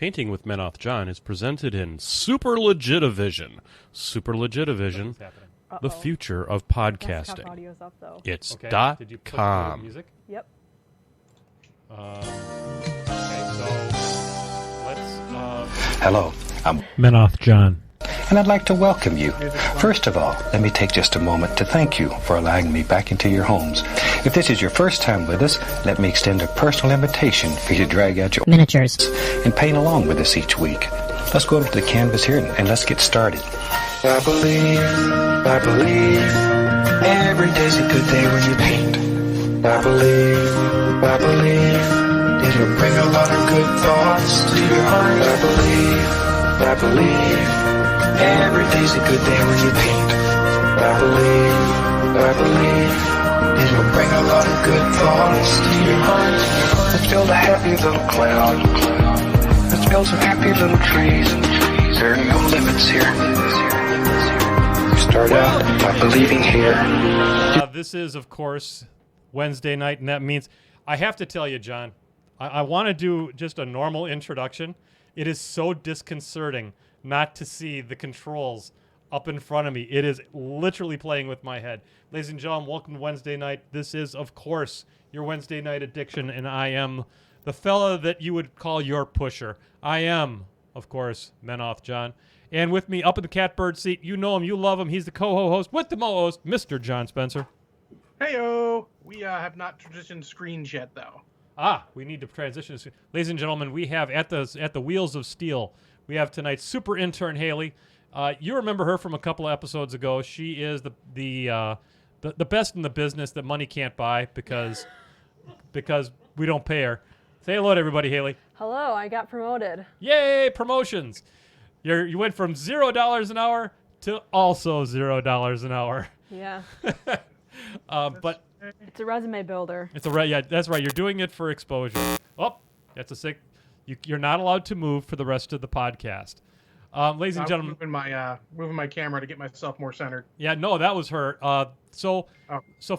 Painting with Menoth John is presented in Super Legitivision. Super Legitivision, the future of podcasting. Desktop audio's up, though. It's Okay. dot Did you put com. music? Yep. Okay, so let's. Hello, I'm Menoth John. and I'd like to welcome you. First of all, let me take just a moment to thank you for allowing me back into your homes. If this is your first time with us, let me extend a personal invitation for you to drag out your miniatures and paint along with us each week. Let's go over to the canvas here and let's get started. I believe, every day's a good day when you paint. I believe, it'll bring a lot of good thoughts to your heart. I believe, every day's a good day when you paint. I believe, it'll bring a lot of good thoughts to your heart. Let's build a happy little cloud. Let's build some happy little trees. There are no limits here. Start out by believing here. This is, of course, Wednesday night, and that means I have to tell you, John, I want to do just a normal introduction. It is so disconcerting not to see the controls up in front of me. It is literally playing with my head. Ladies and gentlemen, welcome to Wednesday night. This is, of course, your Wednesday night addiction, and I am the fella that you would call your pusher. I am, of course, Menoth John. And with me up in the catbird seat, you know him, you love him. He's the co-host with the mo-host, Mr. John Spencer. Heyo! We have not transitioned screens yet, though. We need to transition. Ladies and gentlemen, we have at the Wheels of Steel, we have tonight's super intern Haley. You remember her from a couple of episodes ago. She is the best in the business that money can't buy because we don't pay her. Say hello to everybody, Haley. Hello, I got promoted. Yay, promotions! You went from $0 an hour to also $0 an hour. Yeah. But It's a resume builder. yeah, that's right. You're doing it for exposure. Oh, that's a sick. You're not allowed to move for the rest of the podcast. Ladies and gentlemen, moving my camera to get myself more centered. Yeah, no, that was her. So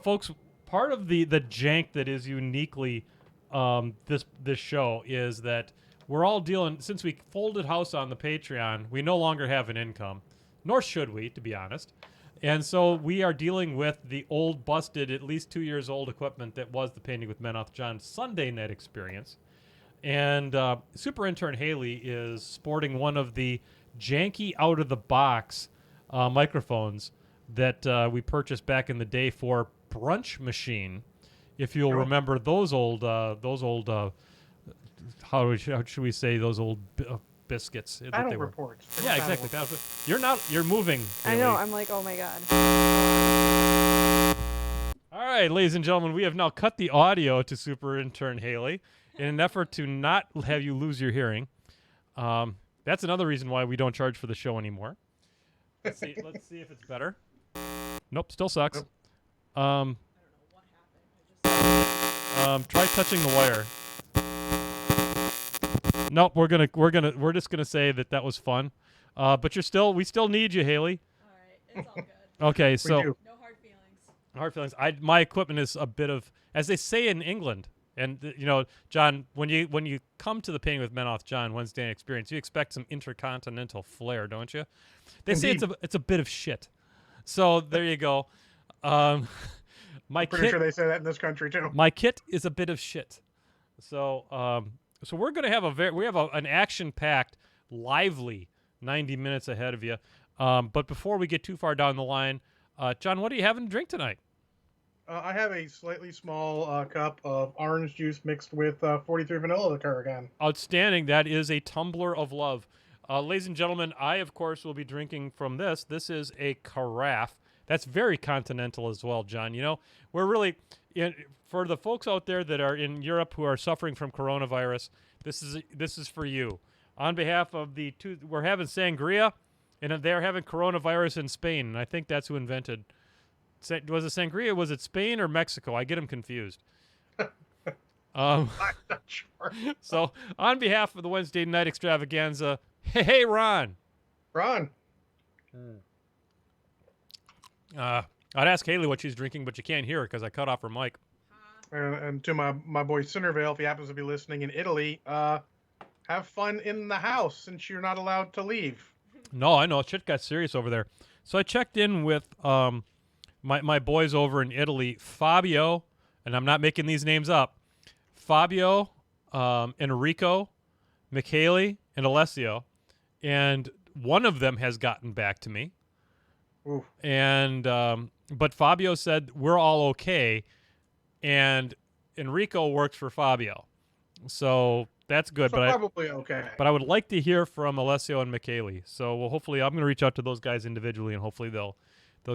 folks, part of the jank that is uniquely this show is that we're all dealing, since we folded house on the Patreon, we no longer have an income, nor should we, to be honest. And so we are dealing with the old, busted, at least 2 years old equipment that was the Painting with Menoth John Sunday night experience. And super intern Haley is sporting one of the janky out-of-the-box microphones that we purchased back in the day for Brunch Machine. If you'll remember those old how should we say, those old biscuits? Battle reports. Yeah, exactly. You're moving, Haley. I know, I'm like, oh my god. All right, ladies and gentlemen, we have now cut the audio to super intern Haley in an effort to not have you lose your hearing. That's another reason why we don't charge for the show anymore. Let's see if it's better. Nope, still sucks. Try touching the wire. Nope, we're just gonna say that was fun. But we still need you, Haley. All right, it's all good. Okay, so do. No hard feelings. hard feelings. My equipment is a bit of, as they say in England, and John, when you come to the Painting with Menoth John Wednesday night experience, you expect some intercontinental flair, don't you? They say it's a bit of shit. So there you go. I'm pretty sure they say that in this country too. My kit is a bit of shit. So so we're gonna have an action-packed, lively 90 minutes ahead of you. But before we get too far down the line, John, what are you having to drink tonight? I have a slightly small cup of orange juice mixed with 43 vanilla liqueur again. Outstanding. That is a tumbler of love. Ladies and gentlemen, I, of course, will be drinking from this. This is a carafe. That's very continental as well, John. We're really, for the folks out there that are in Europe who are suffering from coronavirus, this is for you. On behalf of we're having sangria, and they're having coronavirus in Spain, and I think that's who invented. Was it sangria? Was it Spain or Mexico? I get them confused. I'm not sure. So, on behalf of the Wednesday night extravaganza, hey, Ron. Ron. I'd ask Haley what she's drinking, but you can't hear her because I cut off her mic. And to my boy Centerville, if he happens to be listening in Italy, have fun in the house since you're not allowed to leave. No, I know. Shit got serious over there. So I checked in with my boys over in Italy, Fabio, and I'm not making these names up. Fabio, Enrico, Michele, and Alessio, and one of them has gotten back to me. Ooh. And but Fabio said we're all okay, and Enrico works for Fabio, so that's good. So but probably okay. But I would like to hear from Alessio and Michele. So well, hopefully I'm going to reach out to those guys individually, and hopefully they'll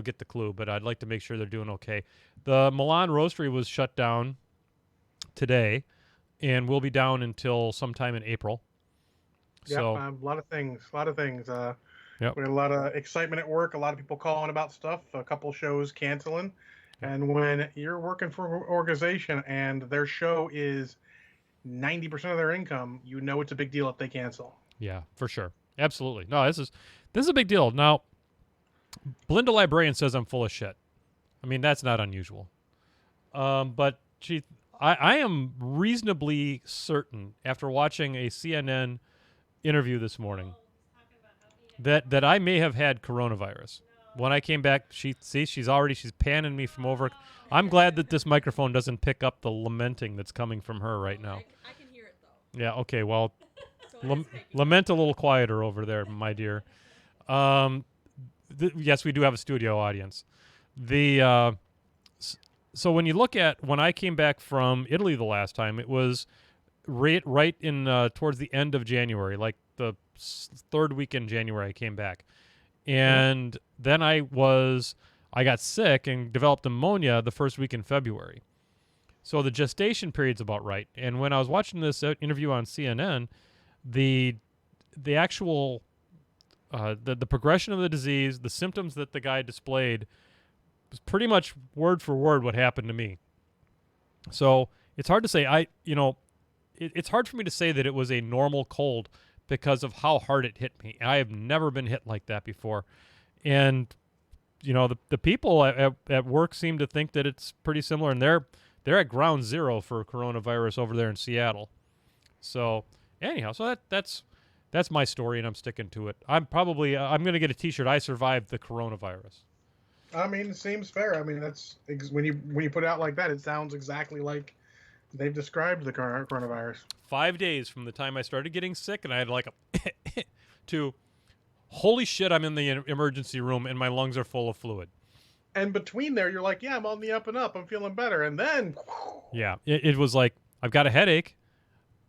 get the clue. But I'd like to make sure they're doing okay. The Milan Roastery was shut down today, and will be down until sometime in April. Yeah, So a lot of things. Yep. We had a lot of excitement at work. A lot of people calling about stuff. A couple shows canceling. And when you're working for an organization and their show is 90% of their income, you know it's a big deal if they cancel. yeah, for sure, absolutely. No, this is a big deal. Now, Belinda Librarian says I'm full of shit. I mean, that's not unusual. But I am reasonably certain after watching a CNN interview this morning that I may have had coronavirus. When I came back, she's panning me from over. I'm glad that this microphone doesn't pick up the lamenting that's coming from her right now. I can hear it though. Yeah, okay, well, So it's picking lament a little quieter over there, my dear. Yes, we do have a studio audience. So when you look at when I came back from Italy the last time, it was right in towards the end of January, like the third week in January I came back. And then I got sick and developed pneumonia the first week in February. So the gestation period's about right. And when I was watching this interview on CNN, the actual the progression of the disease, the symptoms that the guy displayed was pretty much word for word what happened to me. So it's hard to say. It's hard for me to say that it was a normal cold because of how hard it hit me. I have never been hit like that before. And, the people at work seem to think that it's pretty similar, and they're at ground zero for coronavirus over there in Seattle. So anyhow, that's my story, and I'm sticking to it. I'm going to get a T-shirt. I survived the coronavirus. I mean, it seems fair. I mean, that's when you put it out like that, it sounds exactly like they've described the coronavirus. 5 days from the time I started getting sick, and I had like a to holy shit, I'm in the emergency room and my lungs are full of fluid. And between there, you're like, yeah, I'm on the up and up. I'm feeling better. And then, yeah, it was like I've got a headache,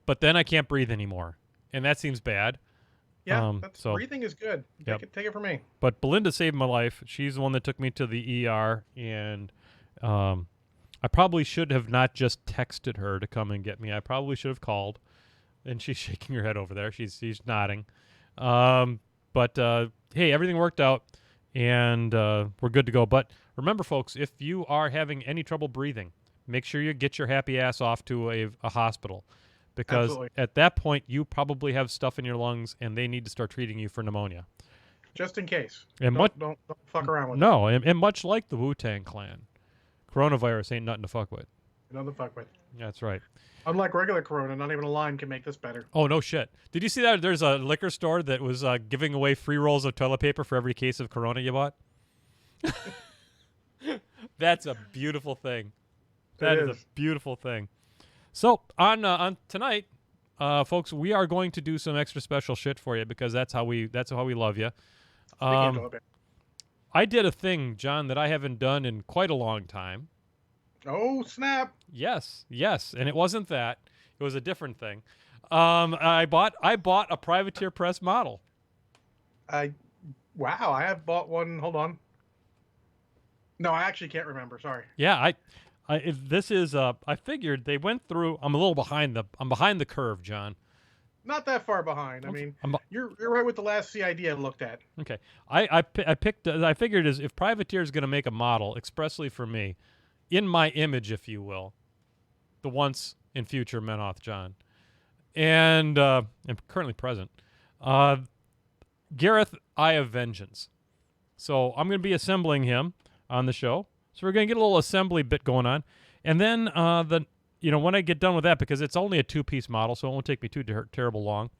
but then I can't breathe anymore, and that seems bad. Yeah, breathing is good. Yep. Take it from me. But Belinda saved my life. She's the one that took me to the ER, and I probably should have not just texted her to come and get me. I probably should have called. And she's shaking her head over there. She's nodding. But hey, everything worked out, and we're good to go. But remember, folks, if you are having any trouble breathing, make sure you get your happy ass off to a hospital. Because Absolutely. At that point, you probably have stuff in your lungs, and they need to start treating you for pneumonia. Just in case. And don't fuck around with it. No, and much like the Wu-Tang Clan, coronavirus ain't nothing to fuck with. Nothing to fuck with. That's right. Unlike regular corona, not even a lime can make this better. Oh, no shit. Did you see that there's a liquor store that was giving away free rolls of toilet paper for every case of corona you bought? That's a beautiful thing. That is a beautiful thing. So on tonight, folks, we are going to do some extra special shit for you because that's how we love you. I did a thing, John, that I haven't done in quite a long time. Oh snap! Yes, and it wasn't that; it was a different thing. I bought a privateer press model. Wow, I have bought one. Hold on. No, I actually can't remember. Sorry. Yeah, this is I figured they went through. I'm a little behind the curve, John. Not that far behind. I mean, you're right with the last CID I looked at. Okay, I figured if Privateer is going to make a model expressly for me, in my image, if you will, the once and future Menoth John, and currently present, Gareth, Eye of Vengeance. So I'm going to be assembling him on the show. So we're going to get a little assembly bit going on, and then when I get done with that, because it's only a 2-piece model, so it won't take me too terrible long.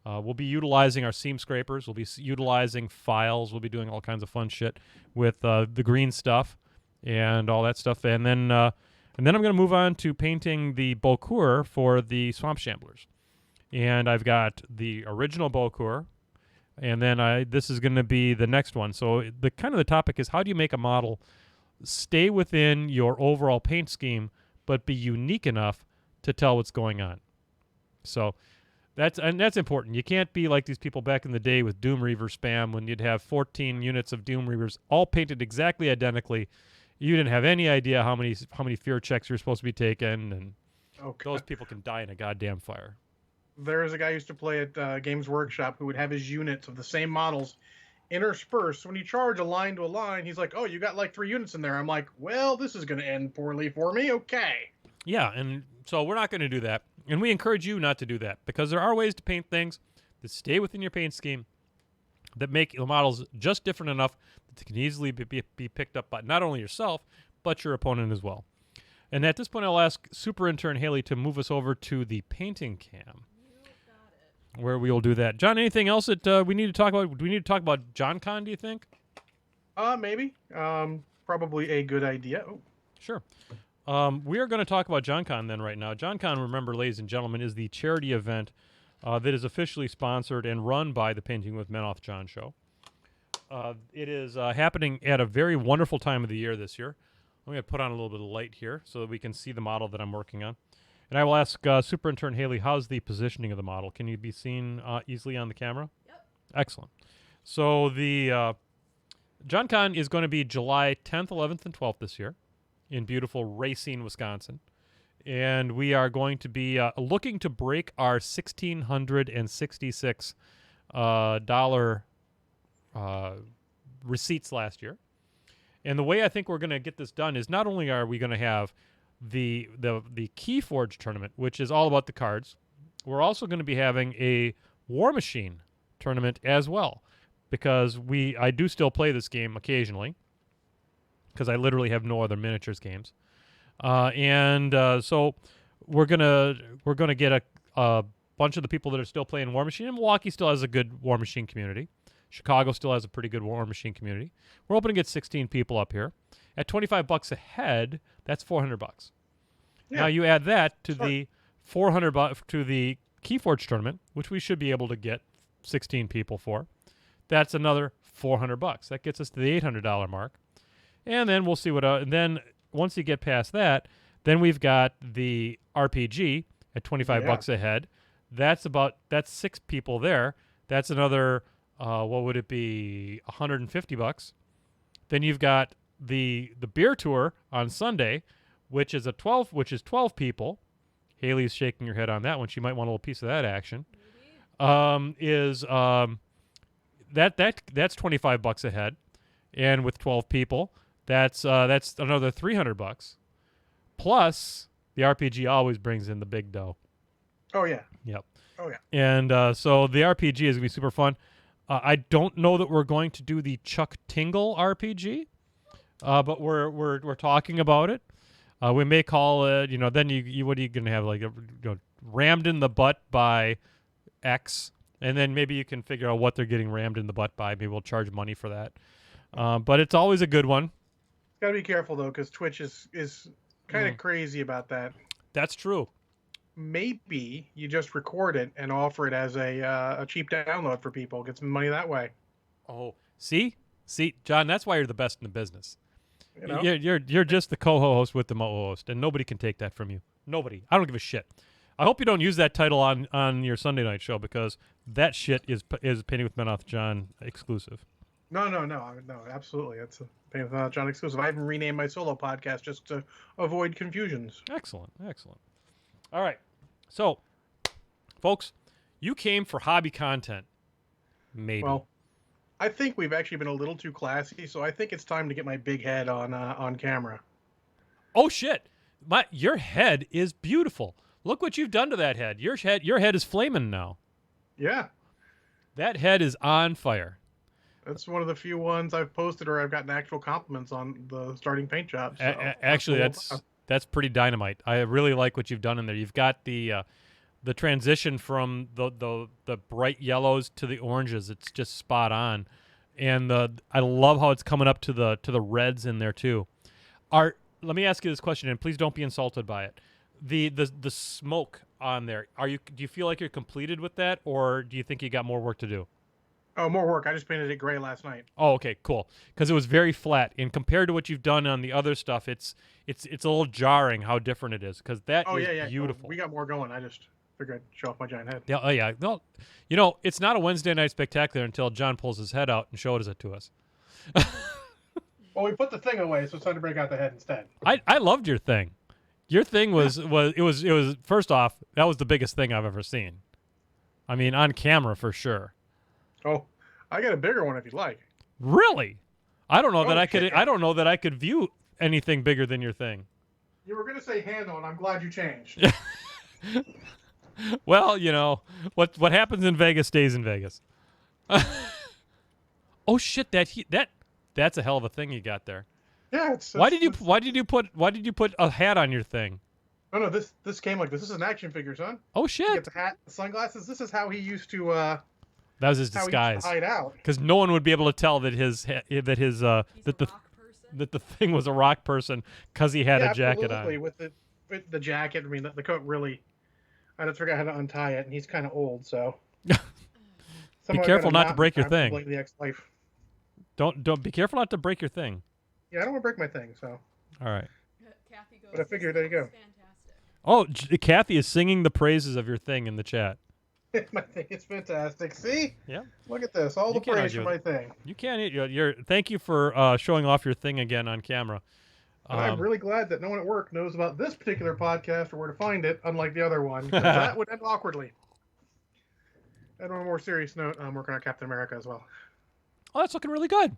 We'll be utilizing our seam scrapers. We'll be utilizing files. We'll be doing all kinds of fun shit with the green stuff and all that stuff. And then I'm going to move on to painting the Beaucourt for the Swamp Shamblers. And I've got the original Beaucourt, and then this is going to be the next one. So the topic is, how do you make a model stay within your overall paint scheme but be unique enough to tell what's going on? So that's important. You can't be like these people back in the day with Doom Reaver spam, when you'd have 14 units of Doom Reavers all painted exactly identically. You didn't have any idea how many fear checks you're supposed to be taking, and those people can die in a goddamn fire. There is a guy who used to play at Games Workshop who would have his units of the same models interspersed. When you charge a line to a line, he's like, "Oh, you got like 3 units in there." I'm like, "Well, this is going to end poorly for me." Okay. Yeah, and so we're not going to do that. And we encourage you not to do that, because there are ways to paint things that stay within your paint scheme, that make the models just different enough that they can easily be picked up by not only yourself, but your opponent as well. And at this point, I'll ask Super Intern Haley to move us over to the painting cam, where we will do that. John, anything else that we need to talk about? Do we need to talk about John Con, do you think? Maybe. Probably a good idea. Oh. Sure. We are going to talk about John Con then right now. John Con, remember, ladies and gentlemen, is the charity event that is officially sponsored and run by the Painting with Men Off John show. It is happening at a very wonderful time of the year this year. I'm going to put on a little bit of light here so that we can see the model that I'm working on. And I will ask Super Intern Haley, how's the positioning of the model? Can you be seen easily on the camera? Yep. Excellent. So the John Con is going to be July 10th, 11th, and 12th this year in beautiful Racine, Wisconsin. And we are going to be looking to break our $1,666 receipts last year. And the way I think we're going to get this done is, not only are we going to have the Keyforge tournament, which is all about the cards, we're also going to be having a War Machine tournament as well, because I do still play this game occasionally, because I literally have no other miniatures games. So we're gonna get a bunch of the people that are still playing War Machine. And Milwaukee still has a good War Machine community. Chicago still has a pretty good War Machine community. We're hoping to get 16 people up here. At $25 a head, that's $400. Yeah. Now you add that to the $400 to the Keyforge tournament, which we should be able to get 16 people for. That's another $400. That gets us to the $800 mark. And then we'll see what. And then once you get past that, then we've got the RPG at $25 a head. That's 6 people there. That's another. What would it be? $150. Then you've got the beer tour on Sunday, which is 12 people. Haley's shaking her head on that one. She might want a little piece of that action. That's $25 a head, and with 12 people, that's another $300. Plus, the RPG always brings in the big dough. Oh yeah. Yep. Oh yeah. And so the RPG is gonna be super fun. I don't know that we're going to do the Chuck Tingle RPG, but we're talking about it. We may call it, then you what are you going to have, like, rammed in the butt by X, and then maybe you can figure out what they're getting rammed in the butt by. Maybe we'll charge money for that. But it's always a good one. Got to be careful, though, because Twitch is kind of crazy about that. That's true. Maybe you just record it and offer it as a cheap download for people. Get some money that way. Oh, see, John, that's why you're the best in the business. You know? You're just the co-host with the mo-host, and nobody can take that from you. Nobody. I don't give a shit. I hope you don't use that title on your Sunday night show, because that shit is Painting with Men Off John exclusive. No, absolutely. It's a Painting with Men Off John exclusive. I even renamed my solo podcast just to avoid confusions. Excellent. All right. So, folks, you came for hobby content. Maybe. Well, I think we've actually been a little too classy, so I think it's time to get my big head on camera. Oh shit! Your head is beautiful. Look what you've done to that head. Your head is flaming now. Yeah. That head is on fire. That's one of the few ones I've posted or I've gotten actual compliments on the starting paint job. So Actually, that's pretty dynamite. I really like what you've done in there. You've got the transition from the bright yellows to the oranges. It's just spot on, and I love how it's coming up to the reds in there too. Let me ask you this question, and please don't be insulted by it. The smoke on there. Do you feel like you're completed with that, or do you think you got more work to do? Oh, more work. I just painted it gray last night. Oh, okay, cool. Because it was very flat, and compared to what you've done on the other stuff, it's a little jarring how different it is. Because that is beautiful. We got more going. I just figured I'd show off my giant head. Yeah, oh yeah. No, it's not a Wednesday night spectacular until John pulls his head out and shows it to us. Well, we put the thing away, so it's time to break out the head instead. I loved your thing. Your thing was first off, that was the biggest thing I've ever seen. I mean, on camera for sure. Oh, I got a bigger one if you'd like. Really? I don't know that I could. Shit. I don't know that I could view anything bigger than your thing. You were gonna say handle, and I'm glad you changed. Well, what happens in Vegas stays in Vegas. Oh shit! That's a hell of a thing you got there. Yeah. Why did you put a hat on your thing? Oh no, this came like this. This is an action figure, son. Oh You shit! get the hat, the sunglasses. This is how he used to. That was his How he used to disguise. hide out. Because no one would be able to tell that He's a that rock person. the thing was a rock person because he had Yeah, a jacket absolutely. on. With the jacket, I mean, the coat really. I just forgot how to untie it, and he's kind of old, so. Be Somehow I careful got a not to break your knot in time thing. to blame the ex-wife. Don't be careful not to break your thing. Yeah, I don't want to break my thing, so. All right. Kathy goes, But I figured, there you go. Fantastic. Oh, Kathy is singing the praises of your thing in the chat. My thing is fantastic. See? Yeah. Look at this. All You the can't praise for argue my with thing. You can't. Thank you for showing off your thing again on camera. And I'm really glad that no one at work knows about this particular podcast or where to find it, unlike the other one. 'Cause that would end awkwardly. And on a more serious note, I'm working on Captain America as well. Oh, that's looking really good.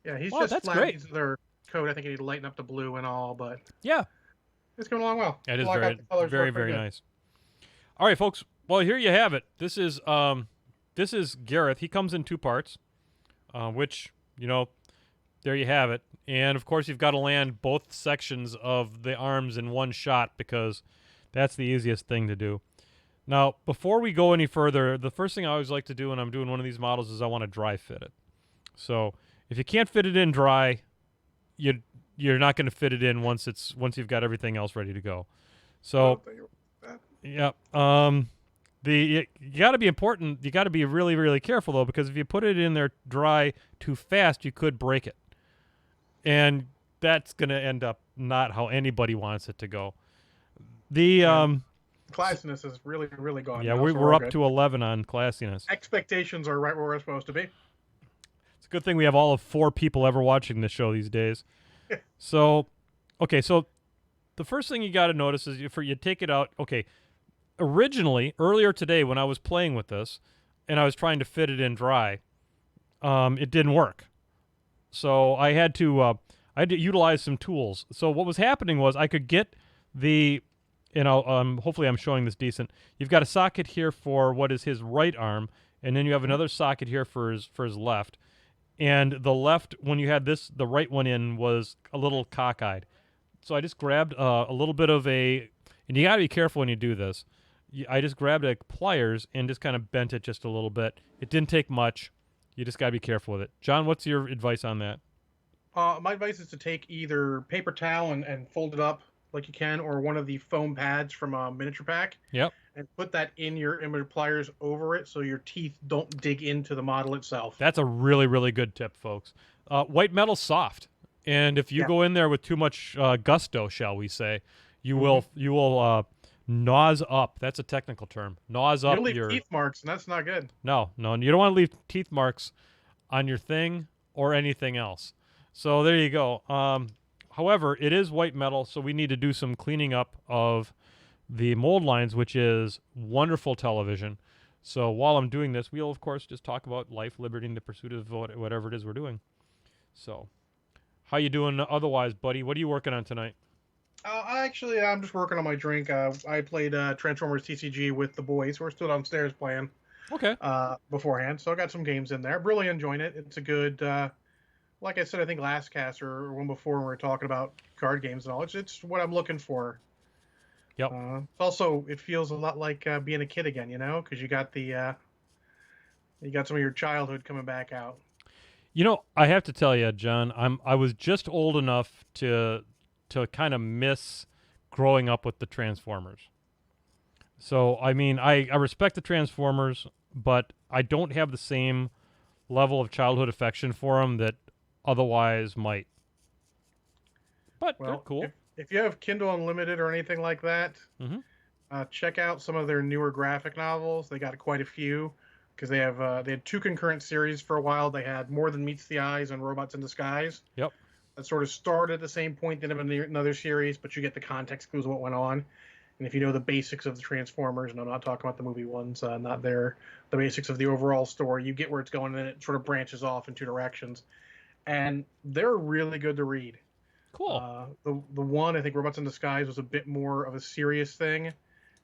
Yeah, he's Oh, just that's flat. great. He's their coat. I think he need to lighten up the blue and all, but Yeah. it's going along well. That is Block out the colors very work pretty good. nice. All right, folks. Well, here you have it. This is Gareth. He comes in two parts, which there you have it. And of course, you've got to land both sections of the arms in one shot because that's the easiest thing to do. Now, before we go any further, the first thing I always like to do when I'm doing one of these models is I want to dry fit it. So if you can't fit it in dry, you're not going to fit it in once you've got everything else ready to go. So yeah, you got to be important. You got to be really, really careful though, because if you put it in there dry too fast, you could break it, and that's going to end up not how anybody wants it to go. Classiness has really, really gone. Yeah, now, so we're up good. to 11 on classiness. Expectations are right where we're supposed to be. It's a good thing we have all of 4 people ever watching this show these days. So the first thing you got to notice is you take it out. Okay, originally, earlier today when I was playing with this and I was trying to fit it in dry, it didn't work. So I had to utilize some tools. So what was happening was I could get the, hopefully I'm showing this decent. You've got a socket here for what is his right arm, and then you have another socket here for his left. And the left, when you had the right one in, was a little cockeyed. So I just grabbed a little bit of and you got to be careful when you do this. I just grabbed pliers and just kind of bent it just a little bit. It didn't take much. You just got to be careful with it. John, what's your advice on that? My advice is to take either paper towel and fold it up like you can, or one of the foam pads from a miniature pack. Yep. And put that in your pliers over it so your teeth don't dig into the model itself. That's a really, really good tip, folks. White metal's soft, and if you go in there with too much gusto, shall we say, you will nose up. That's a technical term. Nose up You'll leave your teeth marks, and that's not good. No, you don't want to leave teeth marks on your thing or anything else. So there you go. However, it is white metal, so we need to do some cleaning up of the mold lines, which is wonderful television. So while I'm doing this, we'll, of course, just talk about life, liberty, and the pursuit of whatever it is we're doing. So how you doing otherwise, buddy? What are you working on tonight? I'm just working on my drink. I played Transformers TCG with the boys. We're still downstairs playing Okay. beforehand, so I got some games in there. Really enjoying it. It's a good like I said, I think last cast or one before when we were talking about card games and all, it's what I'm looking for. Yep. Also, it feels a lot like being a kid again, because you got you got some of your childhood coming back out. You know, I have to tell you, John, I was just old enough to kind of miss growing up with the Transformers. So, I mean, I respect the Transformers, but I don't have the same level of childhood affection for them that otherwise might. But they're Well, cool. if you have Kindle Unlimited or anything like that, Mhm. check out some of their newer graphic novels. They got quite a few because they had two concurrent series for a while. They had More Than Meets the Eyes and Robots in Disguise. Yep. That sort of started at the same point then of another series, but you get the context clues of what went on. And if you know the basics of the Transformers, and I'm not talking about the movie ones, not the basics of the overall story, you get where it's going, and it sort of branches off in two directions. And they're really good to read. Cool. The one, I think, Robots in Disguise, was a bit more of a serious thing,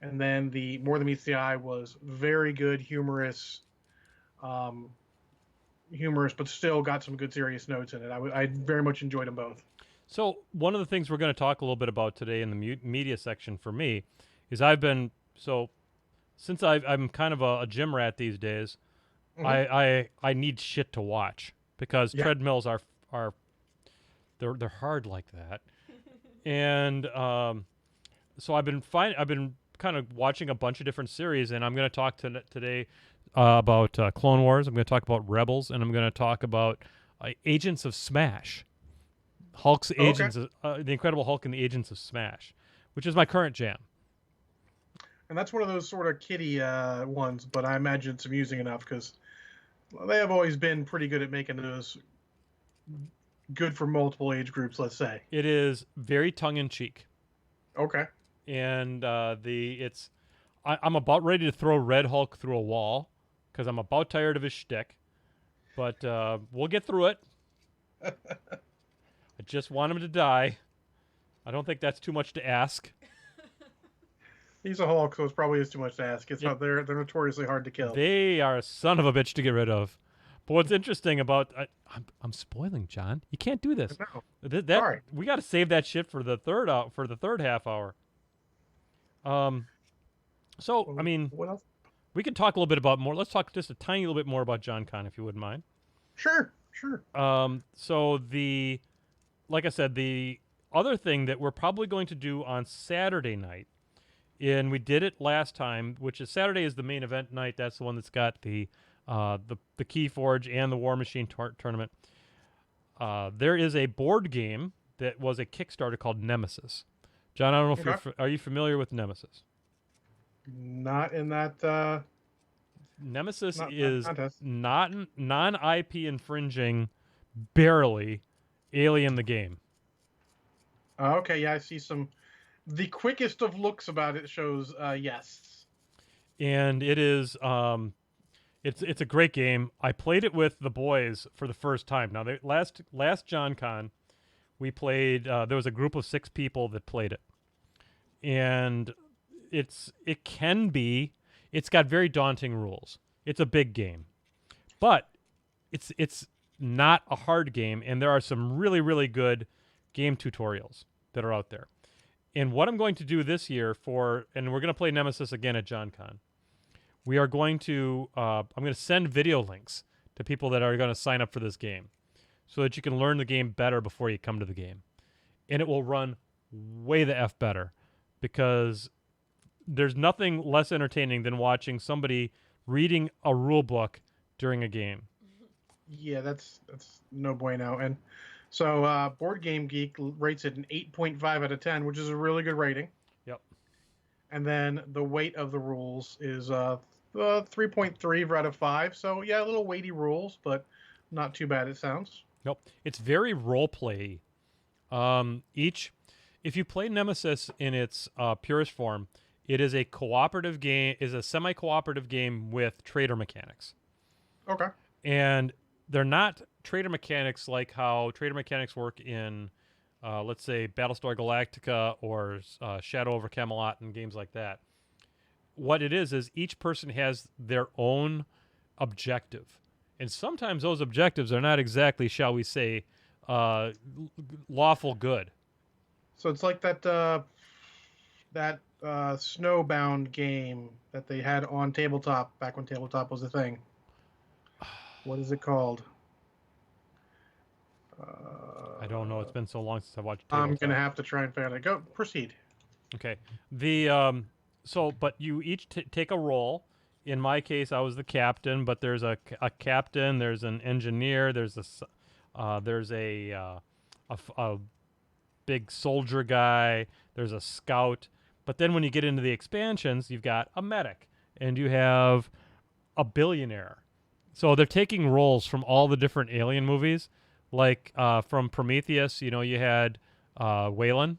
and then the More Than Meets the Eye was very good, humorous, but still got some good serious notes in it. I very much enjoyed them both. So one of the things we're going to talk a little bit about today in the media section for me is I've been since I'm kind of a gym rat these days. I need shit to watch because treadmills are they're hard like that, and so I've been kind of watching a bunch of different series, and I'm going to talk today about Clone Wars. I'm going to talk about Rebels, and I'm going to talk about Agents of Smash. Hulk's Agents, the Incredible Hulk and the Agents of Smash, which is my current jam. And that's one of those sort of kiddie ones, but I imagine it's amusing enough because they have always been pretty good at making those good for multiple age groups, let's say. It is very tongue-in-cheek. Okay. And I'm about ready to throw Red Hulk through a wall because I'm about tired of his shtick. But we'll get through it. I just want him to die. I don't think that's too much to ask. He's a Hulk, so it probably is too much to ask. It's not they're notoriously hard to kill. They are a son of a bitch to get rid of. But what's interesting about I'm spoiling, John. You can't do this. No. Sorry. We got to save that shit for the third half hour. So I mean, what else? We could talk a little bit about more. Let's talk just a tiny little bit more about John Con, if you wouldn't mind. Sure. So like I said, the other thing that we're probably going to do on Saturday night, and we did it last time, which is Saturday is the main event night. That's the one that's got the Key Forge and the War Machine tournament. There is a board game that was a Kickstarter called Nemesis. John, I don't know if are you familiar with Nemesis? Not in that. Nemesis is not non-IP infringing, barely Alien the game. Okay, yeah, I see some. The quickest of looks about it shows yes. And it is it's a great game. I played it with the boys for the first time. Now, last John Con, we played. There was a group of 6 people that played it, and it's got very daunting rules. It's a big game, but it's not a hard game, and there are some really, really good game tutorials that are out there. And what I'm going to do this year and we're going to play Nemesis again at John Con. We are going to I'm going to send video links to people that are going to sign up for this game so that you can learn the game better before you come to the game. And it will run way the F better because there's nothing less entertaining than watching somebody reading a rule book during a game. Yeah, that's no bueno. And so Board Game Geek rates it an 8.5 out of 10, which is a really good rating. Yep. And then the weight of the rules is 3.3 out of 5. So yeah, a little weighty rules, but not too bad it sounds. Nope. It's very role play. If you play Nemesis in its purest form, it is a cooperative game, is a semi-cooperative game with trader mechanics. Okay. And they're not trader mechanics like how trader mechanics work in, let's say, Battlestar Galactica or Shadow over Camelot and games like that. What it is each person has their own objective. And sometimes those objectives are not exactly, shall we say, lawful good. So it's like that snowbound game that they had on tabletop back when tabletop was a thing. What is it called? I don't know. It's been so long since I watched I'm tabletop. gonna have to try and find it. Go proceed. Okay. But you each take a role. In my case, I was the captain, but there's a captain, there's an engineer, there's a big soldier guy, there's a scout. But then when you get into the expansions, you've got a medic and you have a billionaire. So they're taking roles from all the different Alien movies. Like from Prometheus, you had Wayland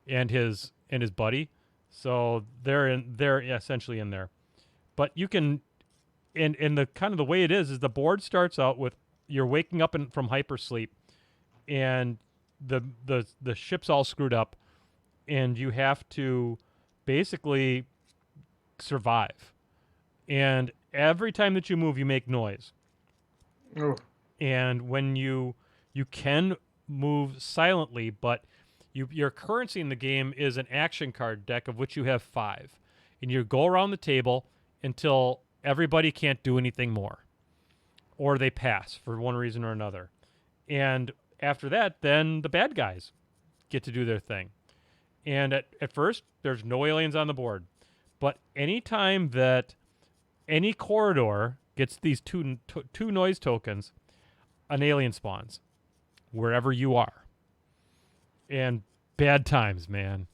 and his buddy. So they're essentially in there. But you can, and the kind of the way it is the board starts out with you're waking up from hypersleep, and the ship's all screwed up, and you have to basically survive. And every time that you move, you make noise. Oh. And when you can move silently, but your currency in the game is an action card deck of which you have 5, and you go around the table until everybody can't do anything more, or they pass for one reason or another. And after that, then the bad guys get to do their thing. And at first, there's no aliens on the board. But anytime that any corridor gets these two noise tokens, an alien spawns wherever you are. And bad times, man.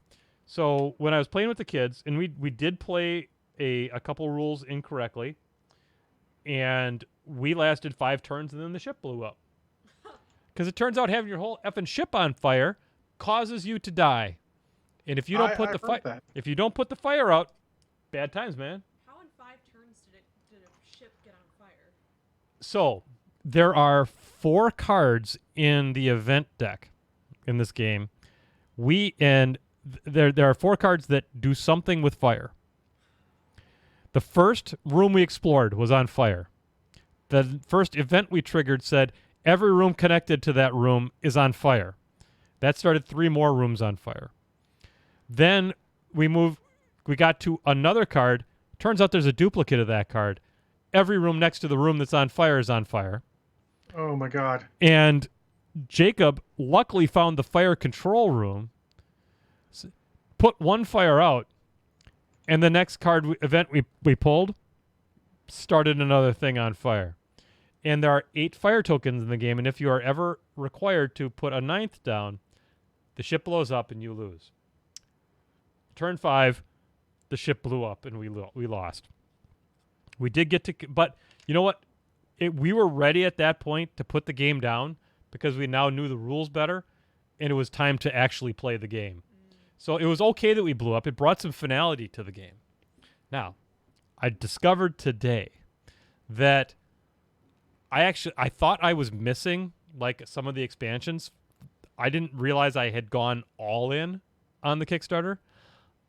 So when I was playing with the kids, and we did play a couple rules incorrectly, and we lasted 5 turns, and then the ship blew up. Because it turns out having your whole effing ship on fire causes you to die. And if you don't put the fire out, bad times, man. How in 5 turns did a ship get on fire? So there are 4 cards in the event deck in this game. There are 4 cards that do something with fire. The first room we explored was on fire. The first event we triggered said every room connected to that room is on fire. That started 3 more rooms on fire. Then we got to another card. Turns out there's a duplicate of that card. Every room next to the room that's on fire is on fire. Oh my God. And Jacob luckily found the fire control room, put 1 fire out, and the next event we pulled started another thing on fire. And there are 8 fire tokens in the game, and if you are ever required to put a 9th down, the ship blows up and you lose. Turn 5, the ship blew up and we lost. We did get to, but you know what? We were ready at that point to put the game down because we now knew the rules better, and it was time to actually play the game. So it was okay that we blew up. It brought some finality to the game. Now, I discovered today that I thought I was missing like some of the expansions. I didn't realize I had gone all in on the Kickstarter.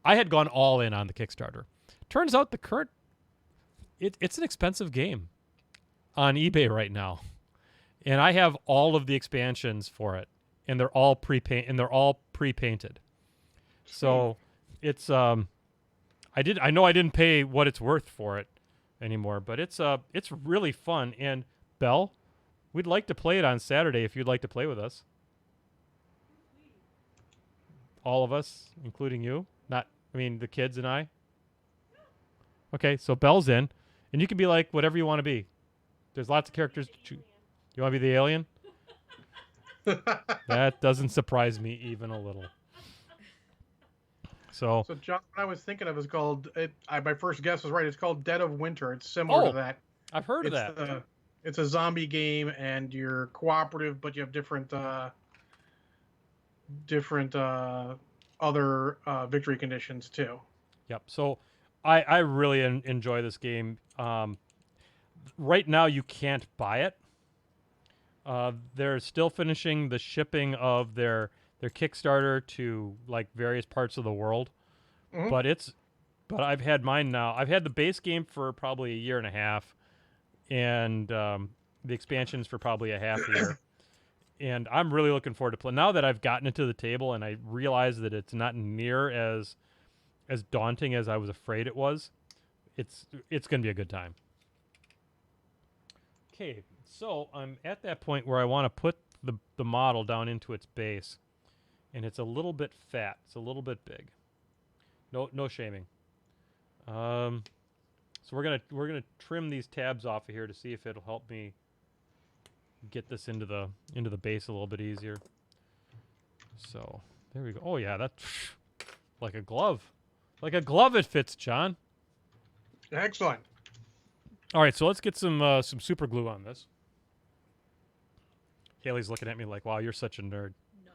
I had gone all in on the Kickstarter. Turns out it's an expensive game on eBay right now. And I have all of the expansions for it, and they're all pre-painted. So it's I know I didn't pay what it's worth for it anymore, but it's really fun. And Belle, we'd like to play it on Saturday if you'd like to play with us. All of us, including you. The kids and I. Okay, so Belle's in, and you can be like whatever you want to be. There's lots of characters to choose. You want to be the alien? That doesn't surprise me even a little. So John, what I was thinking of is called. My first guess was right. It's called Dead of Winter. It's similar to that. I've heard of that. It's a zombie game, and you're cooperative, but you have different other victory conditions too. Yep. So I really enjoy this game. Right now, you can't buy it. They're still finishing the shipping of their Kickstarter to like various parts of the world. Mm-hmm. But I've had mine now. I've had the base game for probably a year and a half, and the expansions for probably a half year. And I'm really looking forward to play. Now that I've gotten it to the table and I realize that it's not near as daunting as I was afraid it was, it's going to be a good time. Okay, so I'm at that point where I want to put the model down into its base, and it's a little bit fat. It's a little bit big. No shaming. So we're gonna trim these tabs off of here to see if it'll help me get this into the base a little bit easier. So there we go. Oh yeah, that's like a glove. Like a glove it fits, John. Excellent. All right, so let's get some super glue on this. Haley's looking at me like, "Wow, you're such a nerd." No,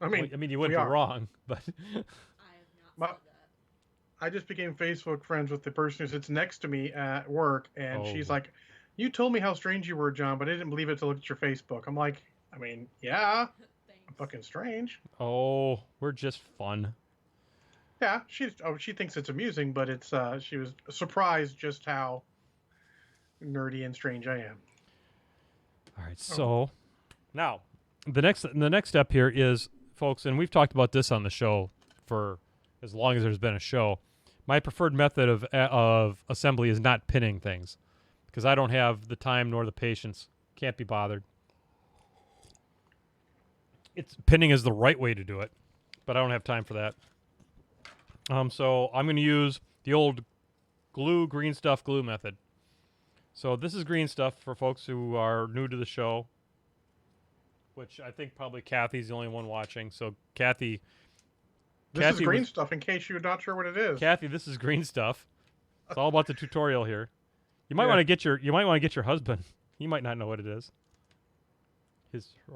I mean, you wouldn't be wrong, but I have not Ma- said that. I just became Facebook friends with the person who sits next to me at work, and Oh. she's like, "You told me how strange you were, John, but I didn't believe it to look at your Facebook." I'm like, I mean, yeah, Thanks. fucking strange. oh, we're just fun. Yeah, she thinks it's amusing, but it's she was surprised just how nerdy and strange I am. All right, so now the next step here is, folks, and we've talked about this on the show for as long as there's been a show. My preferred method of assembly is not pinning things because I don't have the time nor the patience. Can't be bothered. Pinning is the right way to do it, but I don't have time for that. So I'm going to use the old green stuff glue method. So this is green stuff for folks who are new to the show, which I think probably Kathy's the only one watching. So Kathy This is green stuff in case you're not sure what it is. Kathy, this is green stuff. It's all about the tutorial here. You might Yeah. want to get your husband. He might not know what it is.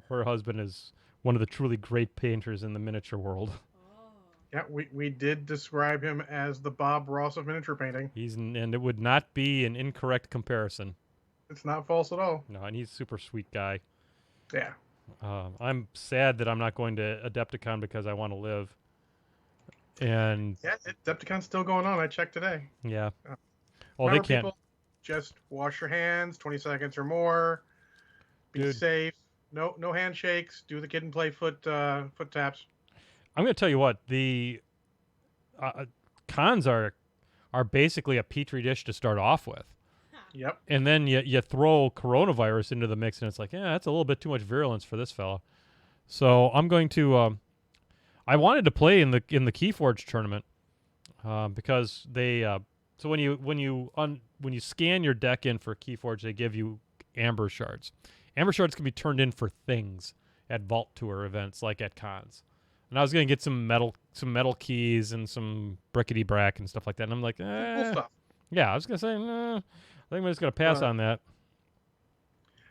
Her husband is one of the truly great painters in the miniature world. Oh, Yeah, we did describe him as the Bob Ross of miniature painting. And it would not be an incorrect comparison. It's not false at all. No, and he's a super sweet guy. Yeah. I'm sad that I'm not going to Adepticon because I want to live. And Yeah, Adepticon's still going on. I checked today. yeah. Yeah. Oh, they Remember, can't. people, just wash your hands, 20 seconds or more. Be Dude. safe. No handshakes. Do the kid and play foot taps. I'm going to tell you what, the cons are basically a petri dish to start off with. Yep. And then you throw coronavirus into the mix, and it's like, yeah, that's a little bit too much virulence for this fella. So I'm going to. I wanted to play in the Keyforge tournament because they. So when you scan your deck in for Keyforge, they give you amber shards. Amber shards can be turned in for things at Vault Tour events, like at cons. And I was going to get some metal keys and some brickety brack and stuff like that. And I'm like, Cool stuff. yeah, I was going to say, nah, I think I'm just going to pass on that.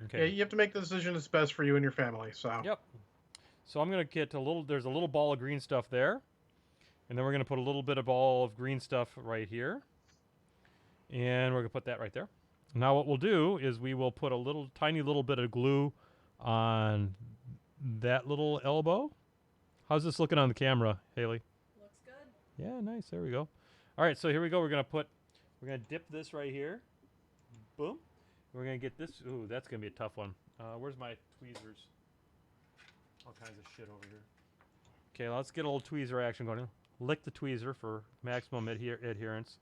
Yeah, Okay. you have to make the decision that's best for you and your family. So. Yep. So I'm going to get there's a little ball of green stuff there. And then we're going to put a little bit of ball of green stuff right here. And we're going to put that right there. Now what we'll do is we will put a tiny little bit of glue on that little elbow. How's this looking on the camera, Haley? looks good. Yeah, nice. There we go. All right, so here we go. We're going to dip this right here. Boom. We're going to get this. Ooh, that's going to be a tough one. Where's my tweezers? All kinds of shit over here. Okay, let's get a little tweezer action going. Lick the tweezer for maximum adherence.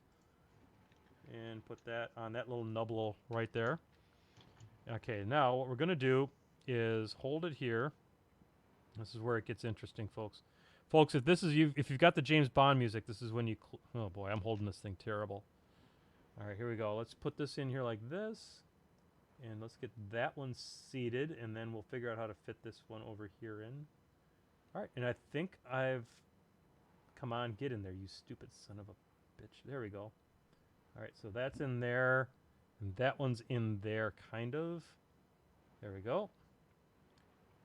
And put that on that little nubble right there. Okay, now what we're going to do is hold it here. This is where it gets interesting, folks. Folks, if you've got the James Bond music, this is when you... oh, boy, I'm holding this thing terrible. All right, here we go. Let's put this in here like this. And let's get that one seated, and then we'll figure out how to fit this one over here in. All right, and I think I've... come on, get in there, you stupid son of a bitch. There we go. All right, so that's in there, and that one's in there, kind of. There we go.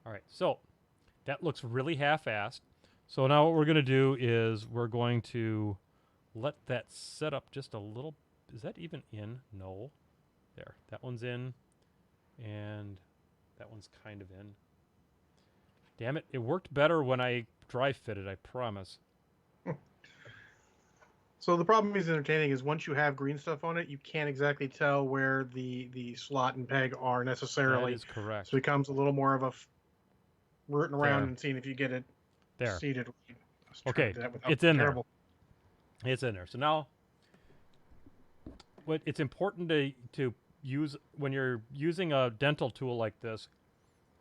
All right, so that looks really half-assed. So now what we're going to do is we're going to let that set up just a little. Is that even in? No. There, that one's in, and that one's kind of in. Damn it, it worked better when I dry fitted, I promise. So the problem is entertaining is once you have green stuff on it, you can't exactly tell where the slot and peg are necessarily. That is correct. So it becomes a little more of a rooting around There. and seeing if you get it There. seated. Okay, it's in there. It's in there. So now, what it's important to use when you're using a dental tool like this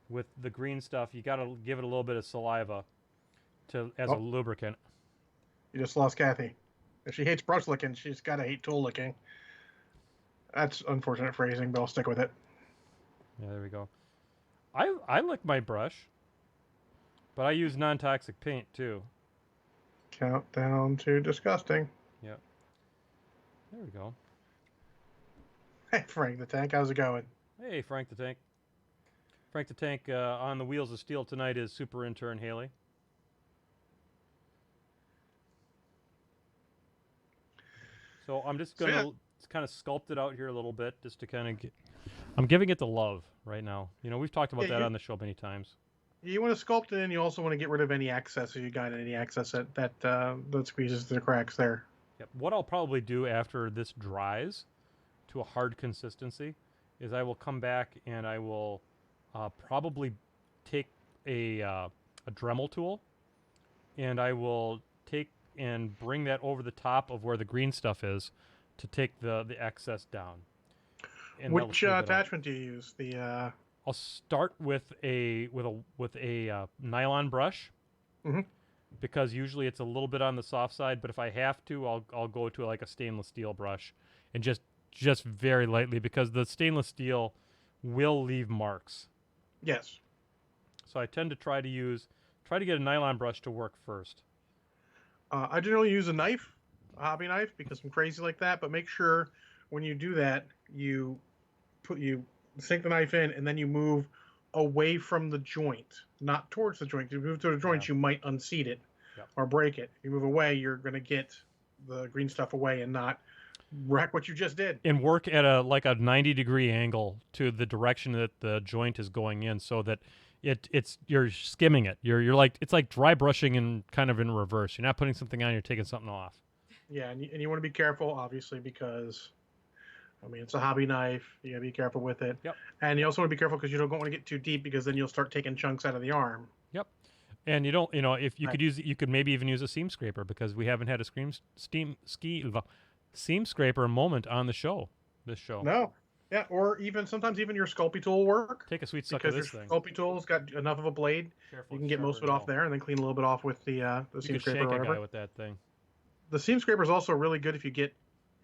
with the green stuff, you got to give it a little bit of saliva as a lubricant. You just lost Kathy. If she hates brush licking, she's got to hate tool licking. That's unfortunate phrasing, but I'll stick with it. Yeah, there we go. I lick my brush, but I use non-toxic paint too. Countdown to disgusting. Yep. There we go. Hey, Frank the Tank, how's it going? Hey, Frank the Tank. Frank the Tank on the wheels of steel tonight is super intern Haley. So I'm just going to kind of sculpt it out here a little bit just to kind of get... I'm giving it the love right now. You know, we've talked about that on the show many times. You want to sculpt it in, you also want to get rid of any excess if you got any excess that squeezes the cracks there. Yep. What I'll probably do after this dries to a hard consistency is I will come back and I will probably take a Dremel tool and I will take and bring that over the top of where the green stuff is to take the excess down. And which attachment do you use? I'll start with a nylon brush, because usually it's a little bit on the soft side. But if I have to, I'll go to like a stainless steel brush, and just very lightly, because the stainless steel will leave marks. Yes. So I tend to try to get a nylon brush to work first. I generally use a knife, a hobby knife, because I'm crazy like that. But make sure when you do that, you sink the knife in, and then you move away from the joint, not towards the joint. If you move to the joint, you might unseat it or break it. If you move away, you're going to get the green stuff away and not wreck what you just did. And work at a 90-degree angle to the direction that the joint is going in, so that you're skimming it. You're like, it's like dry brushing and kind of in reverse. You're not putting something on, you're taking something off. Yeah, and you want to be careful, obviously, because it's a hobby knife. You gotta be careful with it. Yep. And you also want to be careful because you don't want to get too deep, because then you'll start taking chunks out of the arm. Yep. And you don't, if you you could maybe even use a seam scraper, because we haven't had a seam scraper moment on the show. This show. No. Yeah, or sometimes even your Sculpey tool will work. Take a sweet suck of this thing. Because your Sculpey tool's got enough of a blade, you can get most of it off there, and then clean a little bit off with the seam scraper or whatever. A guy with that thing. The seam scraper is also really good if you get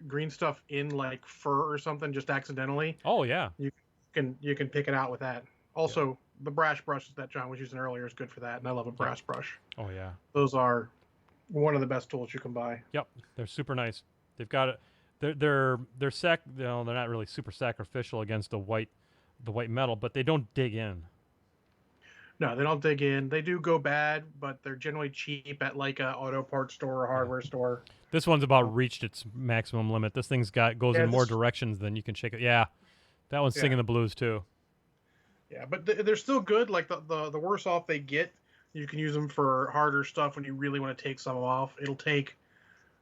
green stuff in like fur or something just accidentally. Oh yeah. You can pick it out with that. Also, the brass brushes that John was using earlier is good for that, and I love a brass brush. Oh yeah. Those are one of the best tools you can buy. Yep, they're super nice. They've got it. They're not really super sacrificial against the white metal, but they don't dig in. No, they don't dig in. They do go bad, but they're generally cheap at like a auto parts store or hardware store. This one's about reached its maximum limit. This thing's goes in more directions than you can shake it. Yeah, that one's singing the blues too. Yeah, but they're still good. Like the worse off they get, you can use them for harder stuff when you really want to take some off. It'll take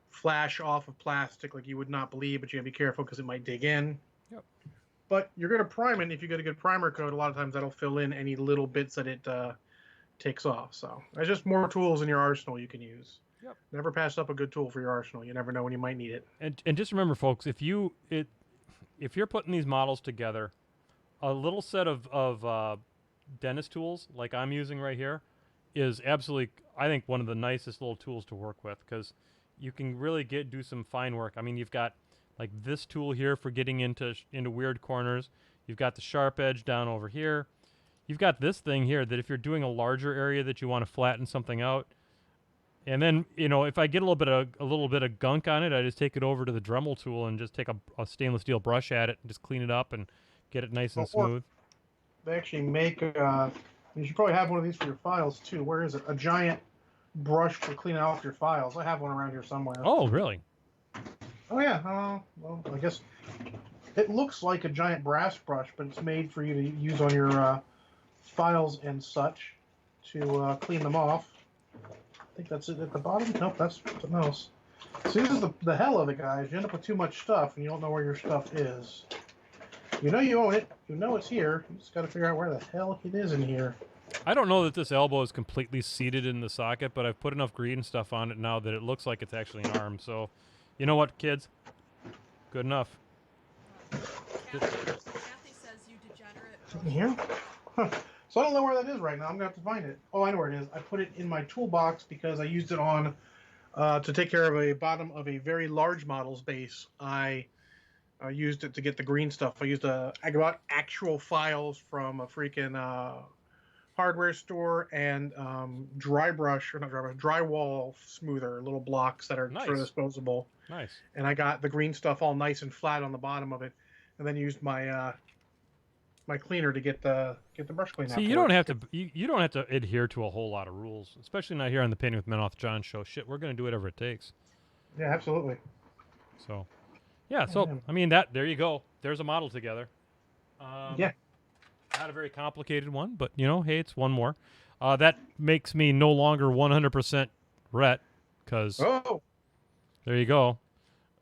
flash off of plastic like you would not believe, but you gotta be careful because it might dig in. Yep. But you're gonna prime it, and if you get a good primer coat, a lot of times that'll fill in any little bits that it takes off. So there's just more tools in your arsenal you can use. Yep. Never pass up a good tool for your arsenal. You never know when you might need it. And just remember, folks, if you're putting these models together, a little set of dentist tools like I'm using right here is absolutely, I think, one of the nicest little tools to work with, because you can really do some fine work. I mean, you've got like this tool here for getting into weird corners. You've got the sharp edge down over here. You've got this thing here that if you're doing a larger area that you want to flatten something out, and then if I get a little bit of gunk on it, I just take it over to the Dremel tool and just take a stainless steel brush at it and just clean it up and get it nice and smooth. They actually make you should probably have one of these for your files too. Where is it? A giant brush for cleaning off your files. I have one around here somewhere. Oh, really? Oh yeah. Well, I guess it looks like a giant brass brush, but it's made for you to use on your files and such to clean them off. I think that's it at the bottom. Nope, that's something else. See, this is the hell of it, guys. You end up with too much stuff, and you don't know where your stuff is. You know you own it. You know it's here. You just got to figure out where the hell it is in here. I don't know that this elbow is completely seated in the socket, but I've put enough green stuff on it now that it looks like it's actually an arm. So, you know what, kids? Good enough. Kathy says you degenerate. In here? Huh. So I don't know where that is right now. I'm going to have to find it. Oh, I know where it is. I put it in my toolbox because I used it on to take care of a bottom of a very large model's base. I used it to get the green stuff. I got actual files from a freaking hardware store and drywall smoother, little blocks that are Nice. sort of disposable. Nice. And I got the green stuff all nice and flat on the bottom of it, and then used my my cleaner to get the brush clean. See, you don't have to you don't have to adhere to a whole lot of rules, especially not here on the Painting with Men with John show. Shit, we're going to do whatever it takes. Yeah, absolutely. So, yeah. So I mean there you go. There's a model together. Yeah. Not a very complicated one, but hey, it's one more. That makes me no longer 100% Rhett, because there you go.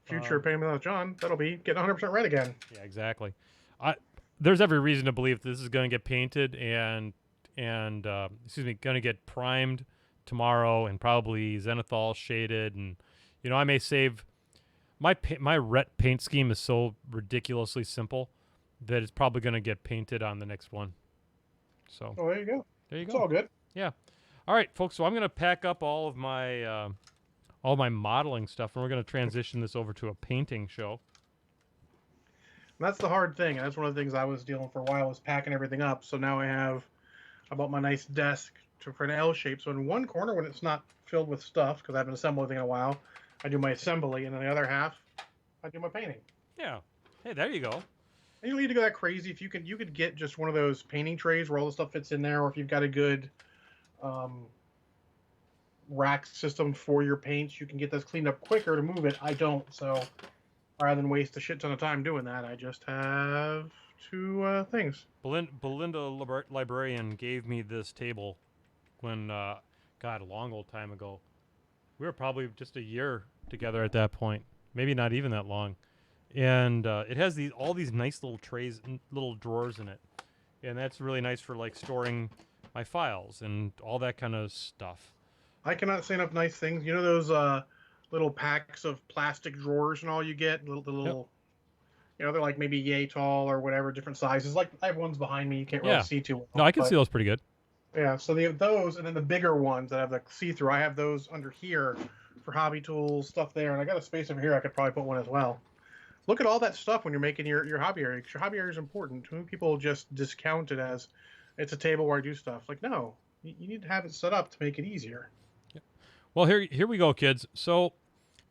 Future Payment with John, that'll be getting 100% red again. Yeah, exactly. There's every reason to believe this is going to get painted and going to get primed tomorrow and probably zenithal shaded, and I may save my Rhett paint scheme is so ridiculously simple that it's probably going to get painted on the next one. So there you go. There you go. It's all good. Yeah. All right, folks. So I'm going to pack up all of my modeling stuff, and we're going to transition this over to a painting show. And that's the hard thing. That's one of the things I was dealing for a while, was packing everything up. So now I bought my nice desk for an L shape. So in one corner, when it's not filled with stuff, because I haven't assembled anything in a while, I do my assembly, and in the other half, I do my painting. Yeah. Hey, there you go. And you don't need to go that crazy. If you could get just one of those painting trays where all the stuff fits in there, or if you've got a good rack system for your paints, you can get this cleaned up quicker to move it. I don't, so rather than waste a shit ton of time doing that, I just have two things. Belinda Librarian gave me this table when, a long old time ago. We were probably just a year together at that point, maybe not even that long. And it has all these nice little trays and little drawers in it, and that's really nice for like storing my files and all that kind of stuff. I cannot say enough nice things. You know those little packs of plastic drawers and all you get? Little, they're like maybe yay tall or whatever, different sizes. Like I have ones behind me, you can't really see too well. No, I can see those pretty good. Yeah, so they have those, and then the bigger ones that have the see-through, I have those under here for hobby tools, stuff there, and I got a space over here I could probably put one as well. Look at all that stuff when you're making your hobby area, because your hobby area is important. Too many people just discount it as it's a table where I do stuff. Like, no, you need to have it set up to make it easier. Yeah. Well, here we go, kids. So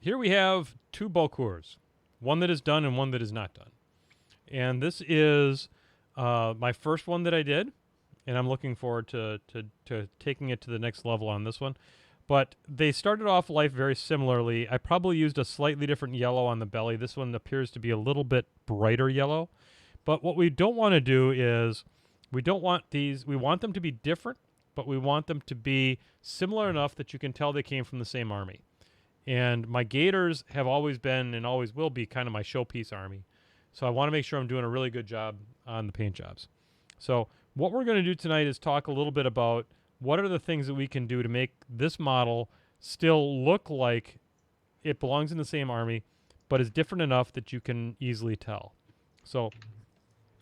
here we have two Bocurs, one that is done and one that is not done. And this is my first one that I did, and I'm looking forward to taking it to the next level on this one. But they started off life very similarly. I probably used a slightly different yellow on the belly. This one appears to be a little bit brighter yellow. But what we don't want to do is we want them to be different, but we want them to be similar enough that you can tell they came from the same army. And my Gators have always been and always will be kind of my showpiece army. So I want to make sure I'm doing a really good job on the paint jobs. So what we're going to do tonight is talk a little bit about what are the things that we can do to make this model still look like it belongs in the same army, but is different enough that you can easily tell. So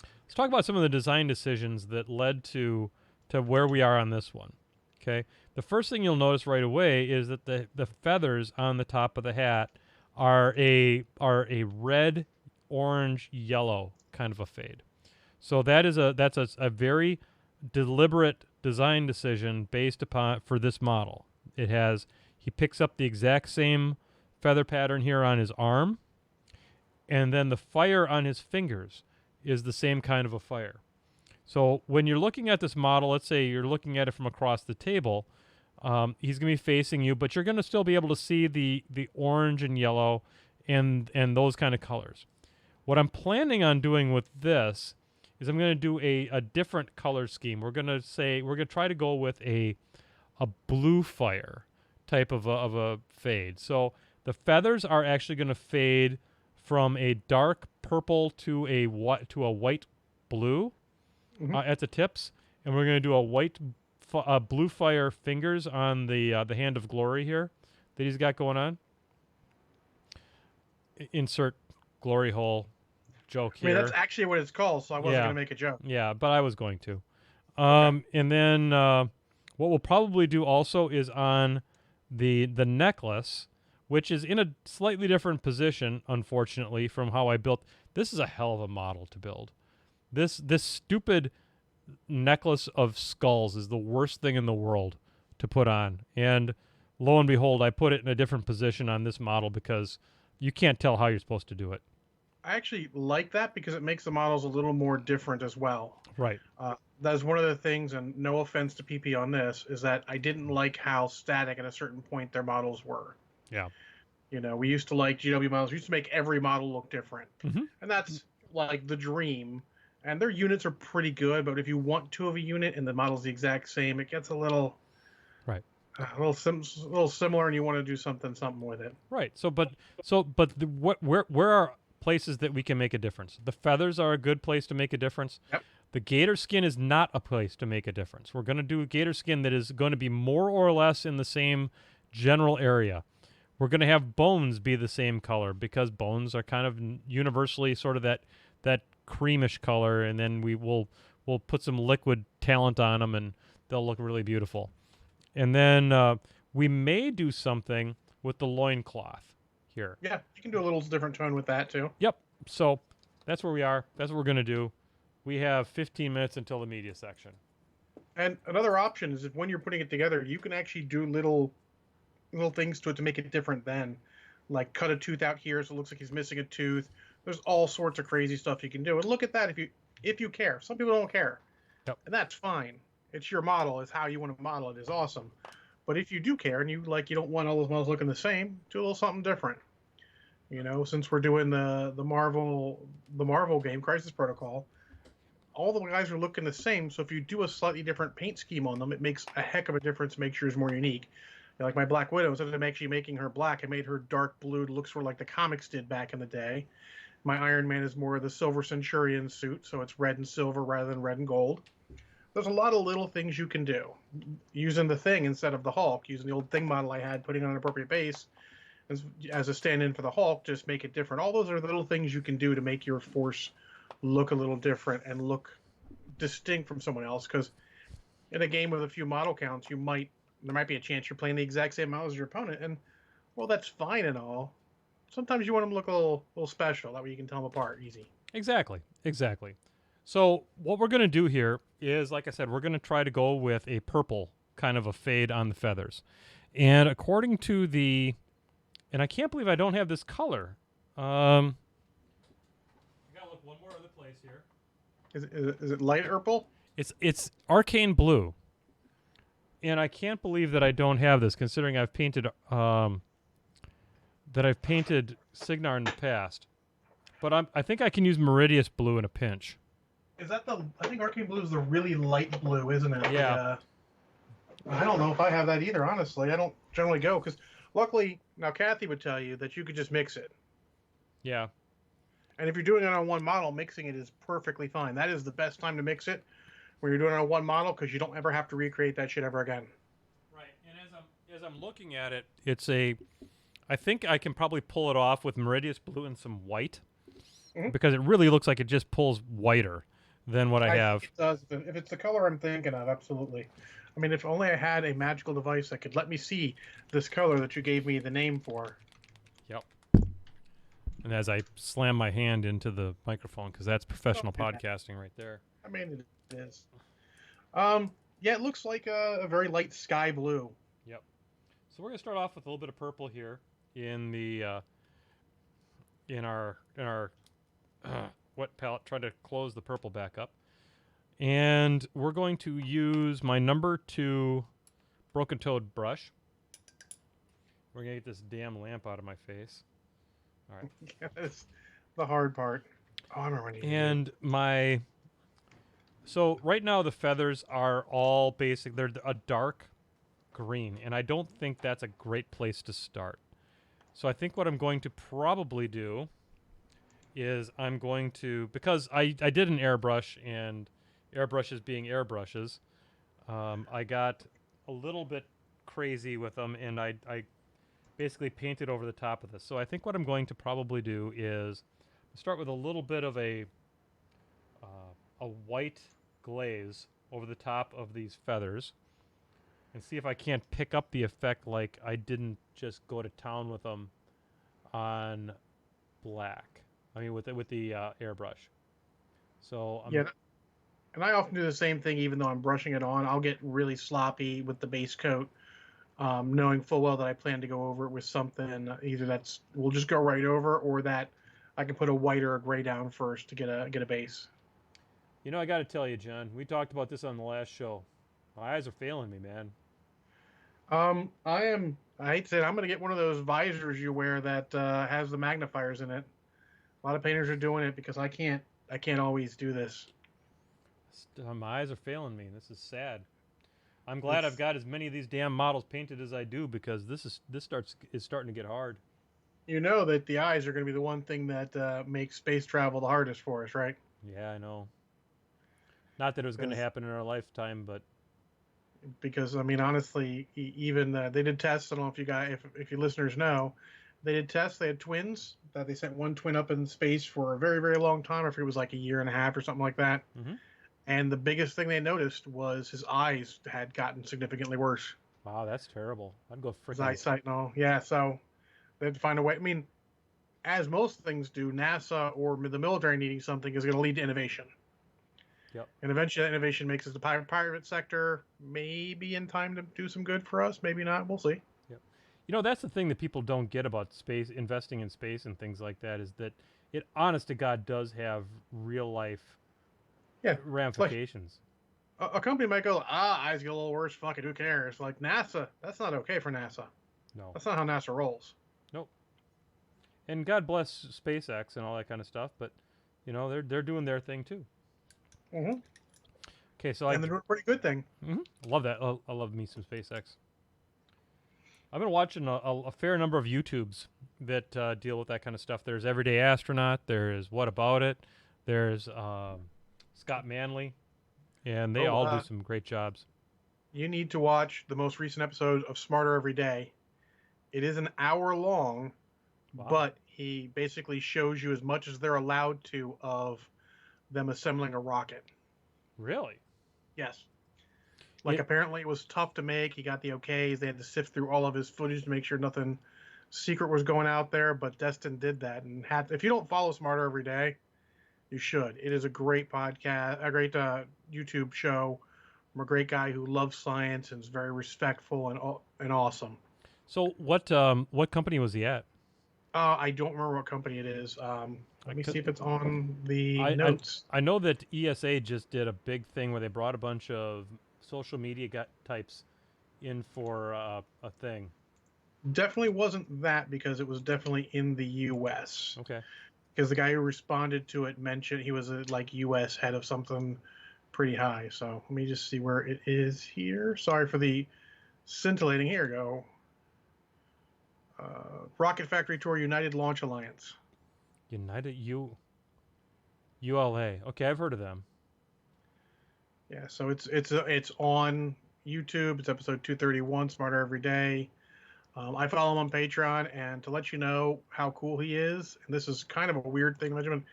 let's talk about some of the design decisions that led to where we are on this one. Okay, the first thing you'll notice right away is that the feathers on the top of the hat are a red, orange, yellow kind of a fade. So that's a very deliberate design decision based upon for this model. He picks up the exact same feather pattern here on his arm, and then the fire on his fingers is the same kind of a fire. So when you're looking at this model, let's say you're looking at it from across the table, he's going to be facing you, but you're going to still be able to see the orange and yellow and those kind of colors. What I'm planning on doing with this is I'm going to do a different color scheme. We're going to try to go with a blue fire type of a fade. So The feathers are actually going to fade from a dark purple to a white blue at the tips, and we're going to do a white blue fire fingers on the hand of glory here that he's got going on. Insert glory hole joke here. I mean, that's actually what it's called, so I wasn't Yeah. going to make a joke. Yeah, but I was going to. And then what we'll probably do also is on the necklace, which is in a slightly different position, unfortunately, from how I built. This is a hell of a model to build. This stupid necklace of skulls is the worst thing in the world to put on. And lo and behold, I put it in a different position on this model because you can't tell how you're supposed to do it. I actually like that because it makes the models a little more different as well. Right. That's one of the things, and no offense to PP on this, is that I didn't like how static at a certain point their models were. Yeah. You know, we used to like GW models. We used to make every model look different. Mhm. And that's like the dream. And their units are pretty good, but if you want two of a unit and the model's the exact same, it gets a little... Right. A little similar, and you want to do something with it. Right. Where are places that we can make a difference? The feathers are a good place to make a difference. Yep. The gator skin is not a place to make a difference. We're going to do a gator skin that is going to be more or less in the same general area. We're going to have bones be the same color because bones are kind of universally sort of that creamish color, and then we'll put some liquid talent on them, and they'll look really beautiful. And then we may do something with the loincloth here. Yeah, you can do a little different tone with that, too. Yep. So that's where we are. That's what we're going to do. We have 15 minutes until the media section. And another option is if when you're putting it together, you can actually do little things to it to make it different then. Like cut a tooth out here so it looks like he's missing a tooth. There's all sorts of crazy stuff you can do. And look at that if you care. Some people don't care. Yep. And that's fine. It's your model. It's how you want to model it. It's awesome. But if you do care and you don't want all those models looking the same, do a little something different. You know, since we're doing the Marvel game, Crisis Protocol, all the guys are looking the same, so if you do a slightly different paint scheme on them, it makes a heck of a difference, makes yours more unique. You know, like my Black Widow, instead of actually making her black, I made her dark blue, looks sort of like the comics did back in the day. My Iron Man is more of the Silver Centurion suit, so it's red and silver rather than red and gold. There's a lot of little things you can do. Using the Thing instead of the Hulk, using the old Thing model I had, putting on an appropriate base as a stand-in for the Hulk, just make it different. All those are little things you can do to make your force look a little different and look distinct from someone else, because in a game with a few model counts, there might be a chance you're playing the exact same model as your opponent, and well, that's fine and all. Sometimes you want them to look a little special, that way you can tell them apart easy. Exactly. So what we're going to do here is, like I said, we're going to try to go with a purple kind of a fade on the feathers. And according to and I can't believe I don't have this color. I got to look one more other place here. Is it light purple? It's arcane blue. And I can't believe that I don't have this, considering I've painted Signar in the past. But I think I can use Meridius blue in a pinch. Is that I think arcane blue is the really light blue, isn't it? Yeah. I don't know if I have that either, honestly. I don't generally go, because luckily, now Kathy would tell you that you could just mix it. Yeah. And if you're doing it on one model, mixing it is perfectly fine. That is the best time to mix it, when you're doing it on one model, because you don't ever have to recreate that shit ever again. Right. And as I'm looking at it, I think I can probably pull it off with Meridius blue and some white, because it really looks like it just pulls whiter than what I have. Think it does. If it's the color I'm thinking of, absolutely. I mean, if only I had a magical device that could let me see this color that you gave me the name for. Yep. And as I slam my hand into the microphone, because that's professional podcasting right there. I mean, it is. Yeah, it looks like a very light sky blue. Yep. So we're gonna start off with a little bit of purple here in the in our wet palette. Try to close the purple back up, and we're going to use my number 2 broken toed brush. We're gonna get this damn lamp out of my face. All right. Yeah, that's the hard part. Oh, I remember when you And so right now the feathers are all basic. They're a dark green, and I don't think that's a great place to start. So I think what I'm going to probably do is I'm going to, because I did an airbrush, and airbrushes being airbrushes, I got a little bit crazy with them, and I basically painted over the top of this. So I think what I'm going to probably do is start with a little bit of a white glaze over the top of these feathers, and see if I can't pick up the effect like I didn't just go to town with them on black. I mean, with the airbrush. So Yeah, and I often do the same thing. Even though I'm brushing it on, I'll get really sloppy with the base coat, knowing full well that I plan to go over it with something. Either that's we'll just go right over, or that I can put a white or a gray down first to get a base. You know, I got to tell you, John, we talked about this on the last show. My eyes are failing me, man. I hate to say it, I'm going to get one of those visors you wear that has the magnifiers in it. A lot of painters are doing it because I can't always do this. My eyes are failing me. This is sad. I'm glad I've got as many of these damn models painted as I do, because this is starting to get hard. You know that the eyes are going to be the one thing that makes space travel the hardest for us, right? Yeah, I know. Not that it was going to happen in our lifetime, but because I mean, honestly, even they did tests. I don't know if you guys, if you listeners know, they did tests. They had twins that they sent one twin up in space for a very, very long time. I forget it was like a year and a half or something like that. Mhm. And the biggest thing they noticed was his eyes had gotten significantly worse. wow, that's terrible. I'd go His freaking. eyesight and all. Yeah, so they had to find a way. I mean, as most things do, NASA or the military needing something is going to lead to innovation. Yep. And eventually that innovation makes us the private sector, maybe in time to do some good for us, maybe not. We'll see. Yep. You know, that's the thing that people don't get about space, investing in space and things like that, is that it, honest to God, does have real life ramifications. A company might go, eyes get a little worse. Fuck it, who cares? Like NASA, that's not okay for NASA. No. That's not how NASA rolls. Nope. And God bless SpaceX and all that kind of stuff, but you know, they're doing their thing too. Mm-hmm. Okay, so And they're doing a pretty good thing. love that. I love me some SpaceX. I've been watching a fair number of YouTubes that deal with that kind of stuff. There's Everyday Astronaut. There's What About It. There's Scott Manley, and they all do some great jobs. You need to watch the most recent episode of Smarter Every Day. It is an hour long, but he basically shows you as much as they're allowed to of them assembling a rocket. Really? Yes. Like, apparently it was tough to make. He got the okays. They had to sift through all of his footage to make sure nothing secret was going out there, but Destin did that. And if you don't follow Smarter Every Day, you should. It is a great podcast, a great YouTube show from a great guy who loves science and is very respectful and awesome. So what company was he at? I don't remember what company it is. Let me see if it's on the notes. I know that ESA just did a big thing where they brought a bunch of social media types in for a thing. Definitely wasn't that, because it was definitely in the U.S. Okay. Because the guy who responded to it mentioned he was a U.S. head of something pretty high. So let me just see where it is here. Sorry for the scintillating. Here we go. Rocket Factory Tour, United Launch Alliance. ULA. Okay, I've heard of them. Yeah, so it's on YouTube. It's episode 231, Smarter Every Day. I follow him on Patreon, and to let you know how cool he is, and this is kind of a weird thing, Benjamin,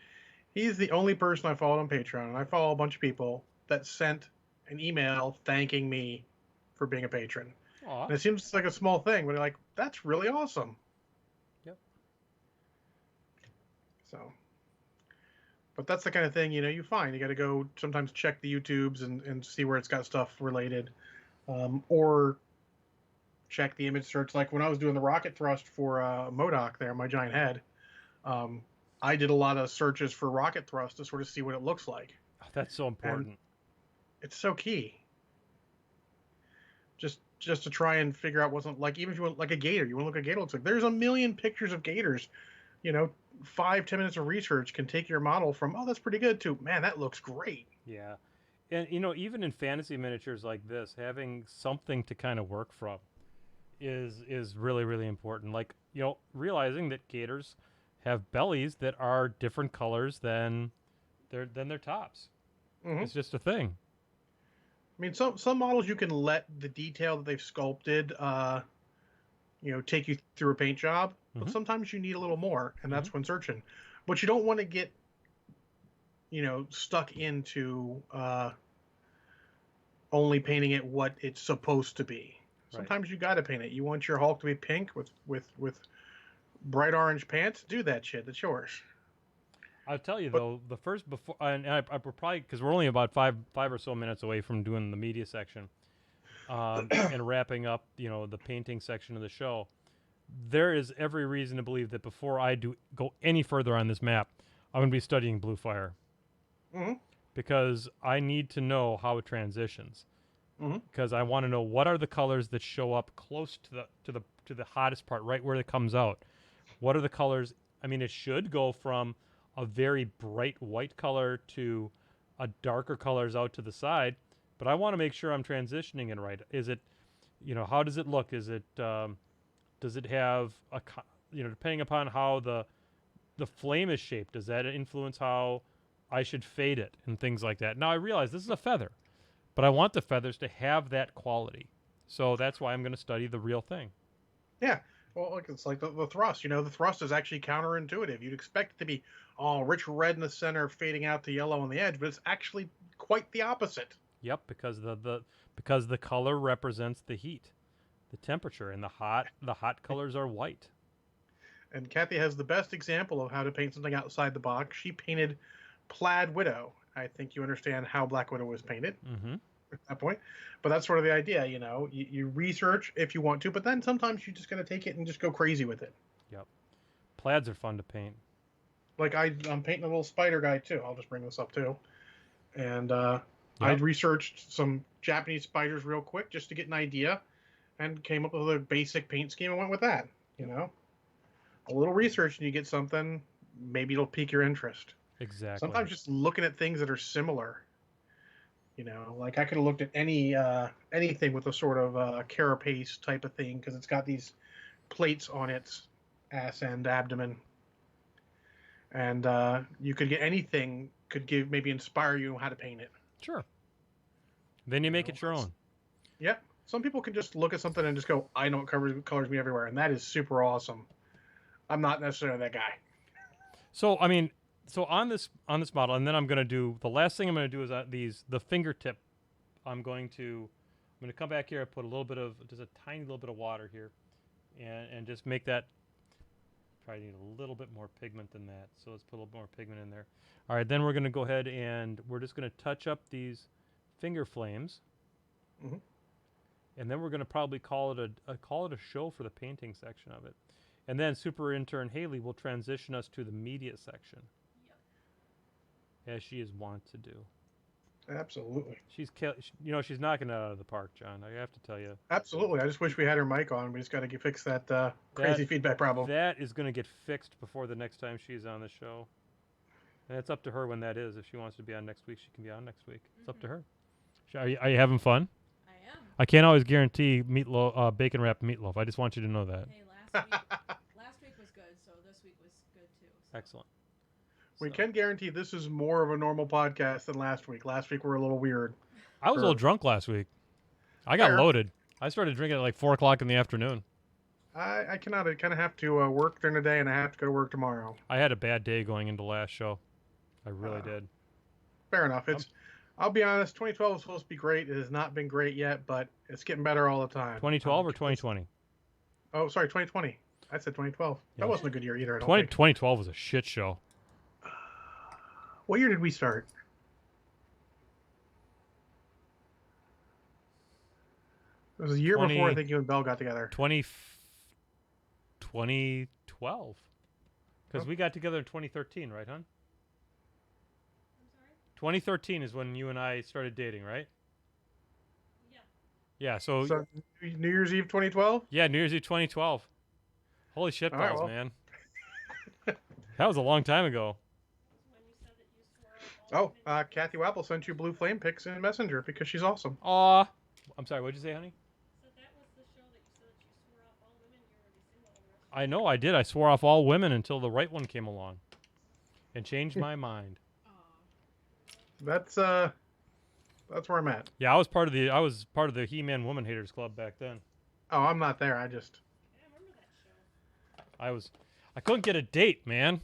he's the only person I followed on Patreon, and I follow a bunch of people that sent an email thanking me for being a patron. Aww. And it seems like a small thing, but like, that's really awesome. Yep. So, but that's the kind of thing, you find. You got to go sometimes check the YouTubes and see where it's got stuff related. Or check the image search. Like when I was doing the rocket thrust for MODOK there, my giant head, I did a lot of searches for rocket thrust to sort of see what it looks like. Oh, that's so important. And it's so key. Just to try and figure out what's like, even if you want like a gator, you want to look at a gator, it's like there's a million pictures of gators. 5-10 minutes of research can take your model from, oh, that's pretty good, to, man, that looks great. Yeah. And even in fantasy miniatures like this, having something to kind of work from is really, really important. Like realizing that gators have bellies that are different colors than their tops. Mhm. It's just a thing. I mean, some models you can let the detail that they've sculpted, take you through a paint job, but Mhm. sometimes you need a little more, and that's when searching. But you don't want to get, stuck into only painting it what it's supposed to be. Right. Sometimes you got to paint it. You want your Hulk to be pink with bright orange pants? Do that shit. It's yours. I'll tell you But- though, the first before, and I we're probably because we're only about five or so minutes away from doing the media section, and wrapping up, the painting section of the show. There is every reason to believe that before I go any further on this map, I'm going to be studying blue fire. Mhm. Because I need to know how it transitions. Mhm. Because I want to know what are the colors that show up close to the hottest part, right where it comes out. What are the colors? I mean, it should go from a very bright white color to a darker colors out to the side, but I want to make sure I'm transitioning it right. Is it, how does it look? Is it, does it have depending upon how the flame is shaped, does that influence how I should fade it and things like that? Now I realize this is a feather, but I want the feathers to have that quality. So that's why I'm going to study the real thing. Yeah. Well, look, it's like the thrust. The thrust is actually counterintuitive. You'd expect it to be all rich red in the center, fading out to yellow on the edge, but it's actually quite the opposite. Yep, because because the color represents the heat, the temperature, and the hot colors are white. And Kathy has the best example of how to paint something outside the box. She painted Plaid Widow. I think you understand how Black Widow was painted Mm-hmm. at that point. But that's sort of the idea, You research if you want to, but then sometimes you just got to take it and just go crazy with it. Yep. Plaids are fun to paint. Like I'm painting a little spider guy too. I'll just bring this up too. And I researched some Japanese spiders real quick just to get an idea and came up with a basic paint scheme and went with that. A little research and you get something, maybe it'll pique your interest. Exactly. Sometimes just looking at things that are similar. Like I could have looked at anything with a sort of carapace type of thing because it's got these plates on its ass and abdomen. And you could get anything could maybe inspire you how to paint it. Sure. Then you make it your own. Yep. Some people can just look at something and just go, I know it colors me everywhere. And that is super awesome. I'm not necessarily that guy. So on this model, and then I'm going to do the last thing I'm going to do is the fingertip. I'm going to come back here. I put just a tiny little bit of water here, and just make that. Probably need a little bit more pigment than that. So let's put a little more pigment in there. All right, then we're going to go ahead and we're just going to touch up these finger flames, and then we're going to probably call it a show for the painting section of it. And then super intern Haley will transition us to the media section. As she is wont to do. Absolutely. She's knocking it out of the park, John. I have to tell you. Absolutely. I just wish we had her mic on. We just got to fix that crazy feedback problem. That is going to get fixed before the next time she's on the show. And it's up to her when that is. If she wants to be on next week, she can be on next week. It's up to her. Are you having fun? I am. I can't always guarantee meatloaf, bacon wrapped meatloaf. I just want you to know that. Hey, last week was good, so this week was good too. So. Excellent. We So- can guarantee this is more of a normal podcast than last week. Last week we're a little weird. I was a little drunk last week. I got Fair. loaded. I started drinking at like 4 o'clock in the afternoon. I cannot. I kind of have to work during the day, and I have to go to work tomorrow. I had a bad day going into last show. I really did. Fair enough. I'll be honest. 2012 was supposed to be great. It has not been great yet, but it's getting better all the time. 2012 or 2020? Oh, sorry, 2020. I said 2012. Yeah. That wasn't a good year either. I don't 2012 was a shit show. think. What year did we start? It was a year 20 before I think you and Bell got together. 2012. Because we got together in 2013, right, hon? I'm sorry? 2013 is when you and I started dating, right? Yeah. Yeah, so New Year's Eve 2012? yeah, New Year's Eve 2012. Holy shit All right, balls, well. man. That was a long time ago. When you said that you swore up all Oh, Kathy Wapple sent you blue flame pics in Messenger because she's awesome. Aw. I'm sorry, what'd you say, honey? So that was the show that you said that you swore up all women, you were going to be single the rest I know I did. I swore off all women until the right one came along, and changed my mind. That's where I'm at. Yeah, I was part of the He-Man Woman Haters Club back then. Oh, I'm not there. I remember that show. I couldn't get a date, man.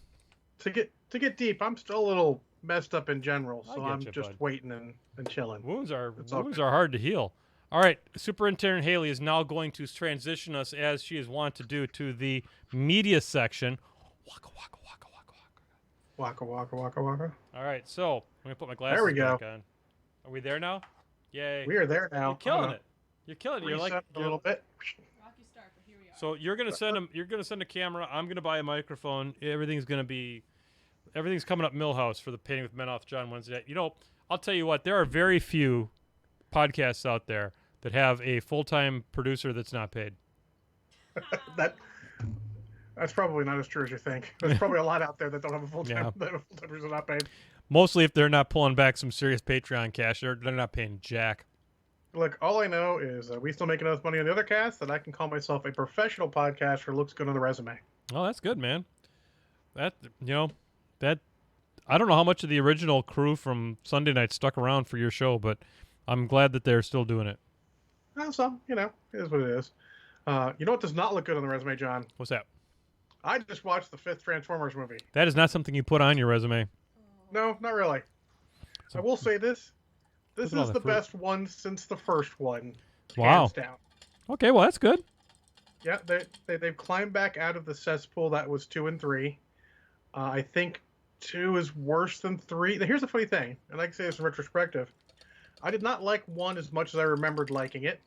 to get deep. I'm still a little messed up in general, I so get I'm you, just bud. waiting and chilling. Wounds are all wounds good. are hard to heal. All right, Superintendent Haley is now going to transition us, as she is wont to do, to the media section. Waka waka waka waka waka. Waka waka waka waka. All right, so I'm gonna put my glasses There we go. back on. Are we there now? Yay! We are there now. You're killing it. You're killing it. You're like Reset a little bit. Rocky Start, but here we are. So you're gonna send a camera. I'm gonna buy a microphone. Everything's coming up Millhouse for the Painting with Men off John Wednesday. You know, I'll tell you what. There are very few podcasts out there that have a full-time producer that's not paid. That's probably not as true as you think. There's probably a lot out there that don't have a full-time Yeah. that have a full-time person not paid. Mostly if they're not pulling back some serious Patreon cash, they're not paying jack. Look, all I know is we still make enough money on the other cast that I can call myself a professional podcaster who looks good on the resume. Oh, that's good, man. That I don't know how much of the original crew from Sunday night stuck around for your show, but I'm glad that they're still doing it. Well, so, it is what it is. You know what does not look good on the resume, John? What's that? I just watched the 5th Transformers movie. That is not something you put on your resume. No, not really. I will say this. This Look at all is the the fruit. best one since the first one. Wow. Hands down. Okay, well that's good. Yeah, they've climbed back out of the cesspool that was 2 and 3. I think 2 is worse than 3. Now, here's the funny thing, and I can say this in retrospective. I did not like 1 as much as I remembered liking it.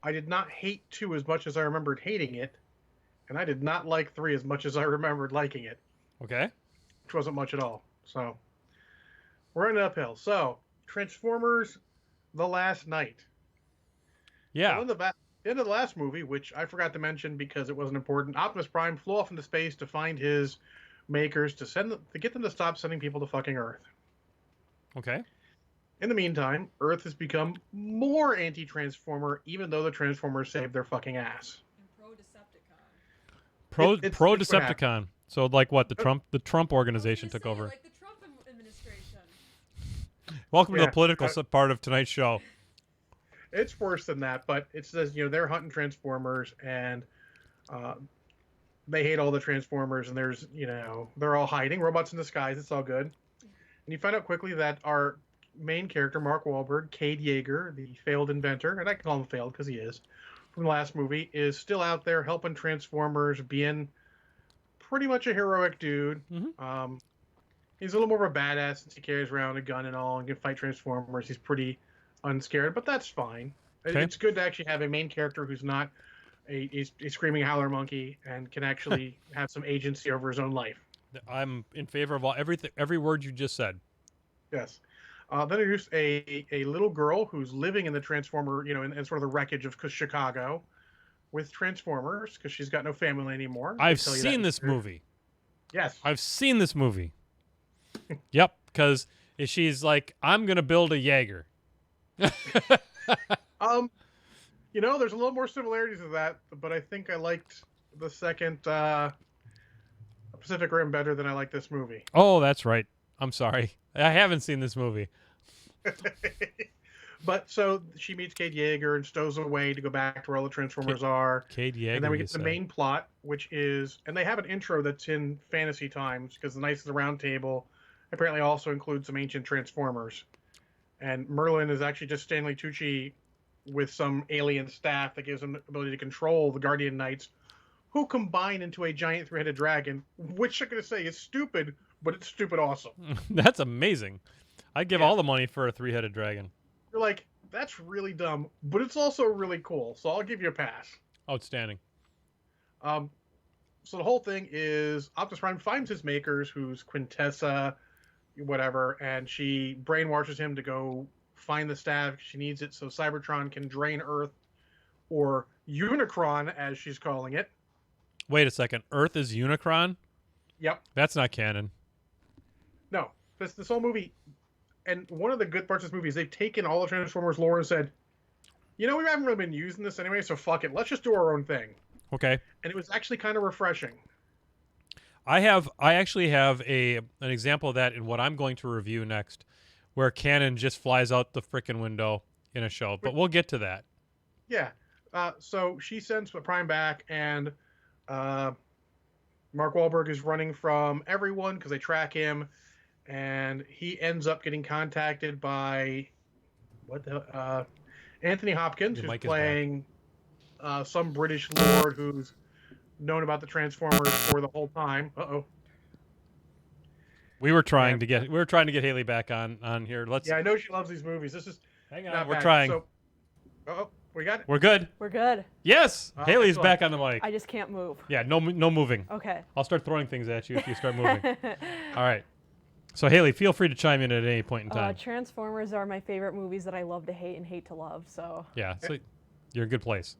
I did not hate 2 as much as I remembered hating it. And I did not like 3 as much as I remembered liking it. Okay. Which wasn't much at all. So, we're in an uphill. So, Transformers The Last Night. Yeah. So in the end of the last movie, which I forgot to mention because it wasn't important, Optimus Prime flew off into space to find his makers to get them to stop sending people to fucking Earth. Okay. In the meantime, Earth has become more anti-Transformer, even though the Transformers saved their fucking ass. And pro-Decepticon. It's Pro what Decepticon. So like what the Trump organization I was took gonna say, over. Like the Trump administration. Welcome to Yeah. the political part of tonight's show. It's worse than that, but it says they're hunting Transformers and they hate all the Transformers, and there's they're all hiding robots in disguise. It's all good, and you find out quickly that our main character, Mark Wahlberg, Cade Yeager, the failed inventor, and I can call him failed because he is, from the last movie, is still out there helping Transformers, being pretty much a heroic dude. Mm-hmm. He's a little more of a badass since he carries around a gun and all and can fight Transformers. He's pretty unscared, but that's fine. Okay. It's good to actually have a main character who's not a screaming howler monkey and can actually have some agency over his own life. I'm in favor of every word you just said. Yes. Then introduced a little girl who's living in the Transformer, in sort of the wreckage of Chicago with Transformers because she's got no family anymore. I've I'll tell you seen that. this movie. Yes. I've seen this movie. Yep, because she's like, I'm going to build a Jaeger. There's a little more similarities to that, but I think I liked the second Pacific Rim better than I like this movie. Oh, that's right. I'm sorry. I haven't seen this movie. But so she meets Cade Yeager and stows away to go back to where all the Transformers are. Cade Yeager, And then we you get to the said. main plot, which is, and they have an intro that's in fantasy times because the Knights of the Round Table apparently also includes some ancient Transformers. And Merlin is actually just Stanley Tucci with some alien staff that gives him the ability to control the Guardian Knights, who combine into a giant three-headed dragon, which I'm going to say is stupid, but it's stupid awesome. That's amazing. I'd give Yeah. all the money for a three-headed dragon. You're like, that's really dumb, but it's also really cool, so I'll give you a pass. Outstanding. So the whole thing is Optimus Prime finds his makers, who's Quintessa, whatever, and she brainwashes him to go find the staff. She needs it so Cybertron can drain Earth, or Unicron, as she's calling it. Wait a second. Earth is Unicron? Yep. That's not canon. No. This whole movie, and one of the good parts of this movie is they've taken all the Transformers lore and said, we haven't really been using this anyway, so fuck it. Let's just do our own thing. Okay. and it was actually kind of refreshing. I actually have an example of that in what I'm going to review next, where Cannon just flies out the frickin' window in a show. But we'll get to that. Yeah. So she sends Prime back, and Mark Wahlberg is running from everyone because they track him, and he ends up getting contacted by Anthony Hopkins, Your who's mic is playing some British lord who's known about the Transformers for the whole time. We were trying to get Haley back on here. Let's. Yeah, I know she loves these movies. This is Hang on. not We're bad. trying. So, we got it. We're good. We're good. Yes. Haley's excellent. back on the mic. I just can't move. Yeah. No moving. Okay. I'll start throwing things at you if you start moving. All right. So Haley, feel free to chime in at any point in time. Transformers are my favorite movies that I love to hate and hate to love. So. Yeah. So you're in a good place.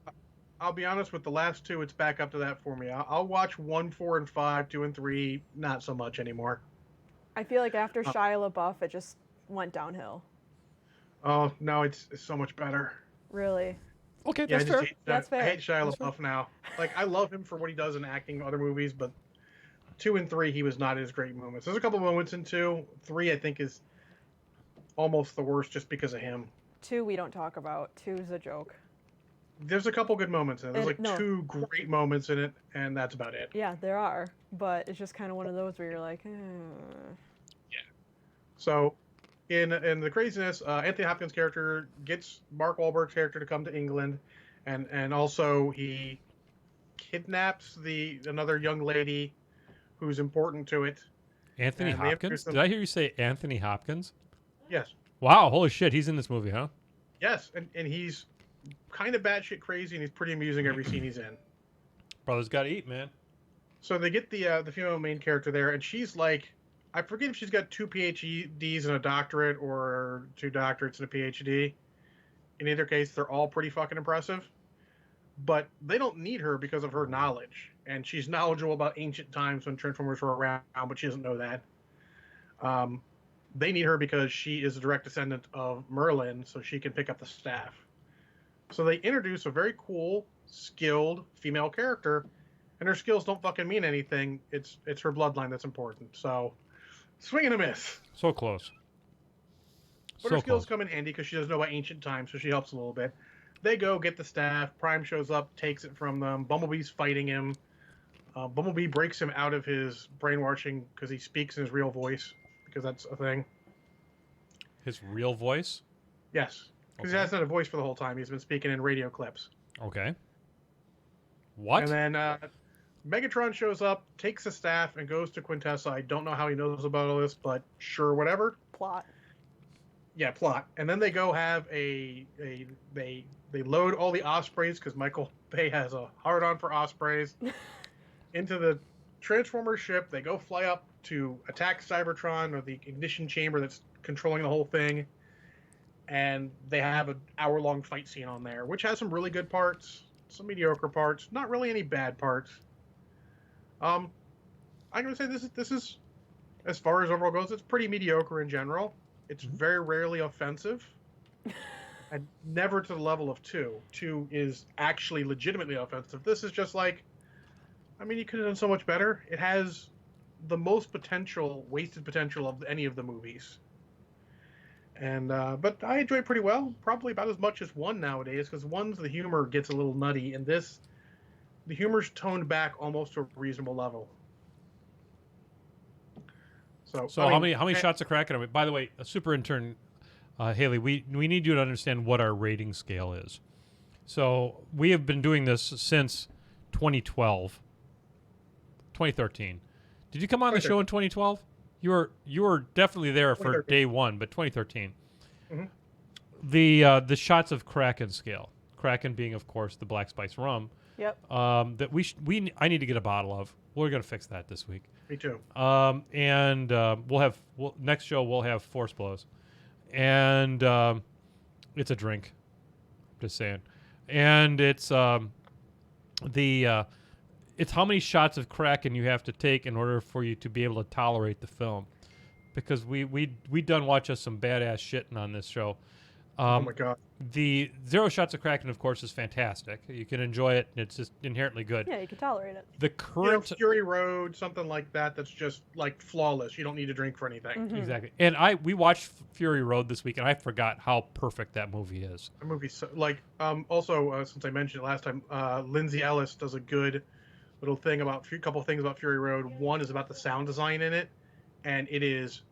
I'll be honest, with the last two, it's back up to that for me. I'll watch 1, 4, and 5, 2, and 3, not so much anymore. I feel like after Shia LaBeouf, it just went downhill. Oh, no, it's so much better. Really? Okay, Yeah, that's fair. That's fair. I hate Shia LaBeouf now. Like, I love him for what he does in acting in other movies, but 2 and 3, he was not his great moments. There's a couple moments in 2. 3, I think, is almost the worst just because of him. 2 we don't talk about. 2 is a joke. There's a couple good moments in it. There's like no. 2 great moments in it, and that's about it. Yeah, there are, but it's just kind of one of those where you're like, So, in the craziness, Anthony Hopkins' character gets Mark Wahlberg's character to come to England, and also he kidnaps another young lady who's important to it. Anthony And they Hopkins? introduce Did I hear you say Anthony Hopkins? Yes, Wow, holy shit, he's in this movie, huh? yes, and he's kind of batshit crazy, and he's pretty amusing every scene he's in. Brother's got to eat, man. So they get the female main character there, and she's like, I forget if she's got 2 PhDs and a doctorate or 2 doctorates and a PhD. In either case, they're all pretty fucking impressive. But they don't need her because of her knowledge. And she's knowledgeable about ancient times when Transformers were around, but she doesn't know that. They need her because she is a direct descendant of Merlin, so she can pick up the staff. So they introduce a very cool, skilled female character, and her skills don't fucking mean anything. It's her bloodline that's important. So, swing and a miss. So close. But her skills come in handy because she doesn't know about ancient times, so she helps a little bit. They go get the staff. Prime shows up, takes it from them. Bumblebee's fighting him. Bumblebee breaks him out of his brainwashing because he speaks in his real voice, because that's a thing. His real voice? Yes. Because Okay. he hasn't had a voice for the whole time. He's been speaking in radio clips. Okay. What? And then Megatron shows up, takes the staff, and goes to Quintessa. I don't know how he knows about all this, but sure, whatever. plot. Yeah, plot. And then they go have they load all the Ospreys, because Michael Bay has a hard-on for Ospreys, into the Transformer ship. They go fly up to attack Cybertron, or the ignition chamber that's controlling the whole thing. And they have an hour-long fight scene on there, which has some really good parts, some mediocre parts, not really any bad parts. I'm gonna say this is as far as overall goes, it's pretty mediocre in general. It's very rarely offensive, and never to the level of 2. 2 is actually legitimately offensive. This is just like, I mean, you could have done so much better. It has the most wasted potential of any of the movies. And but I enjoy it pretty well, probably about as much as 1 nowadays, because 1's the humor gets a little nutty, and this, the humor's toned back almost to a reasonable level. So how many shots of Kraken? By the way, super intern Haley, we need you to understand what our rating scale is. So we have been doing this since 2013. Did you come on the show in 2012? You were definitely there for day 1, but 2013. Mhm. The shots of Kraken scale. Kraken being, of course, the black spice rum. Yep. That I need to get a bottle of. We're gonna fix that this week. Me too. Next show we'll have Force Blows, and it's a drink. Just saying, and it's it's how many shots of Kraken you have to take in order for you to be able to tolerate the film, because we done watch us some badass shitting on this show. Oh my god. The Zero Shots of Kraken, of course, is fantastic. You can enjoy it. It's just inherently good. Yeah, you can tolerate it. The You know, current Fury Road, something like that. That's just like flawless. You don't need to drink for anything. exactly. And we watched Fury Road this week, and I forgot how perfect that movie is. The movie's so, like also since I mentioned it last time, Lindsay Ellis does a good little thing about a couple things about Fury Road. One is about the sound design in it, and it is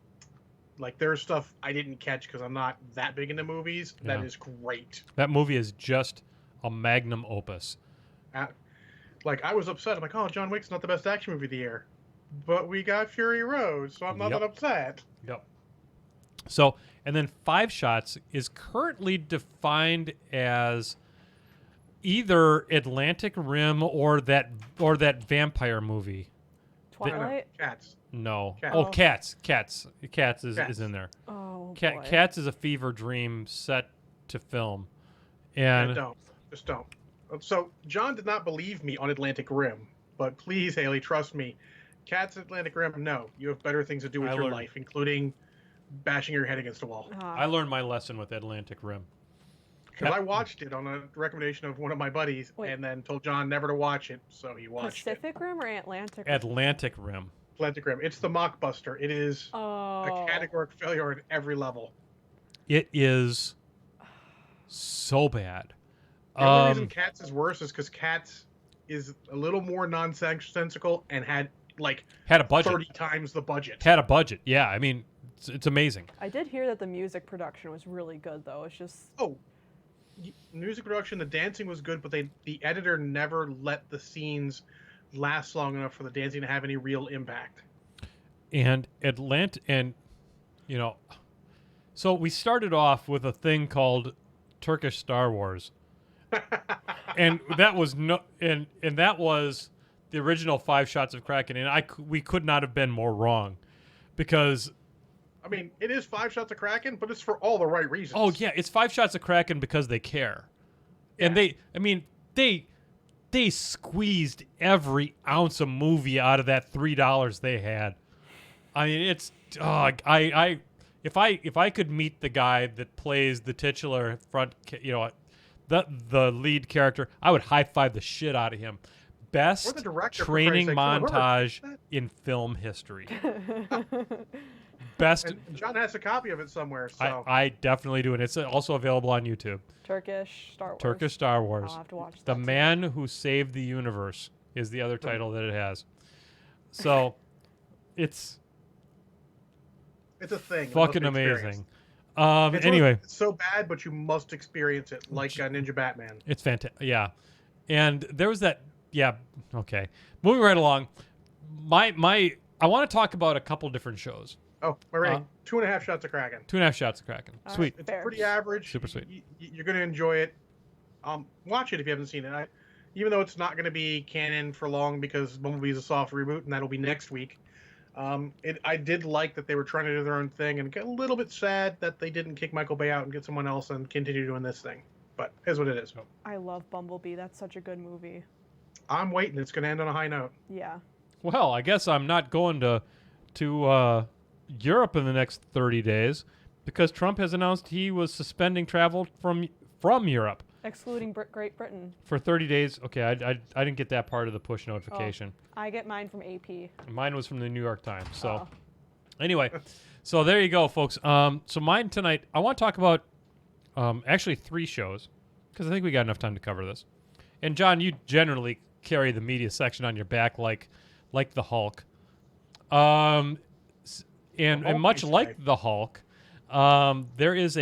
like there's stuff I didn't catch because I'm not that big into movies. Yeah. That is great. That movie is just a magnum opus. Like I was upset. I'm like, oh, John Wick's not the best action movie of the year, but we got Fury Road, so I'm not that upset. Yep. So, and then Five Shots is currently defined as either Atlantic Rim or that vampire movie. Twilight. Cats. No. Cats. Oh, Cats. Cats is in there. Oh, boy. Cats is a fever dream set to film. Yeah, And just don't. So John did not believe me on Atlantic Rim, but please, Haley, trust me. Cats Atlantic Rim, no. You have better things to do with your life, including bashing your head against a wall. I learned my lesson with Atlantic Rim. Because I watched it on a recommendation of one of my buddies, and then told John never to watch it, so he watched Pacific Rim or Atlantic Rim? Atlantic Rim. Atlantic Rim. It's the mockbuster. It is Oh. a categorical failure at every level. It is so bad. The only reason Cats is worse is because Cats is a little more nonsensical and had a budget. 30 times the budget. Had a budget. Yeah, I mean, it's amazing. I did hear that the music production was really good, though. It's just... Music production, the dancing was good, but the editor never let the scenes last long enough for the dancing to have any real impact. And so we started off with a thing called Turkish Star Wars. And that was that was the original Five Shots of Kraken, and we could not have been more wrong, because I mean, it is Five Shots of Kraken, but it's for all the right reasons. oh yeah, it's Five Shots of Kraken because they care, and they squeezed every ounce of movie out of that $3 they had. I mean, it's if I could meet the guy that plays the titular the lead character, I would high five the shit out of him. Best training montage in film history. Best. And John has a copy of it somewhere. So I definitely do, and it's also available on YouTube. Turkish Star Wars. Turkish Star Wars. I'll have to watch The that Man Who Saved the Universe is the other title that it has. So, it's a thing. fucking amazing. Anyway, it's so bad, but you must experience it, like Ninja Batman. it's fantastic. Yeah, and there was that. Yeah, okay. Moving right along. I want to talk about a couple different shows. Oh, we're ready. 2.5 Shots of Kraken. 2.5 Shots of Kraken. All Sweet. right. It's Fair. pretty average. Super sweet. You're going to enjoy it. Watch it if you haven't seen it. Even though it's not going to be canon for long because Bumblebee's a soft reboot, and that'll be next week. I did like that they were trying to do their own thing, and get a little bit sad that they didn't kick Michael Bay out and get someone else and continue doing this thing. But it is what it is. I love Bumblebee. That's such a good movie. I'm waiting. It's going to end on a high note. Yeah. Well, I guess I'm not going to Europe in the next 30 days because Trump has announced he was suspending travel from Europe. Excluding Great Britain. For 30 days. Okay, I didn't get that part of the push notification. I get mine from AP. Mine was from the New York Times. So, Oh. anyway, so there you go, folks. So mine tonight, I want to talk about actually 3 shows because I think we got enough time to cover this. And John, you generally carry the media section on your back like the Hulk. And much like the Hulk, there is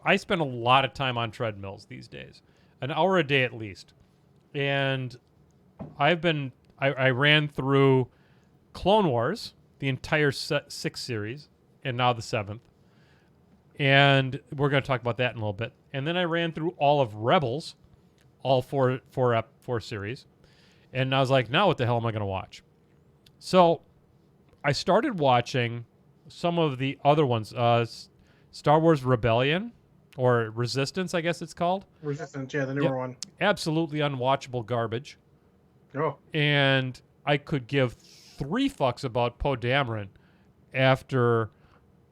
I spend a lot of time on treadmills these days, an hour a day at least. And I ran through Clone Wars, the entire 6th series, and now the 7th. And we're going to talk about that in a little bit. And then I ran through all of Rebels, all four series. And I was like, now what the hell am I going to watch? So I started watching some of the other ones. Star Wars Rebellion, or Resistance, I guess it's called. Resistance, yeah, the newer one. Absolutely unwatchable garbage. Oh. And I could give 3 fucks about Poe Dameron after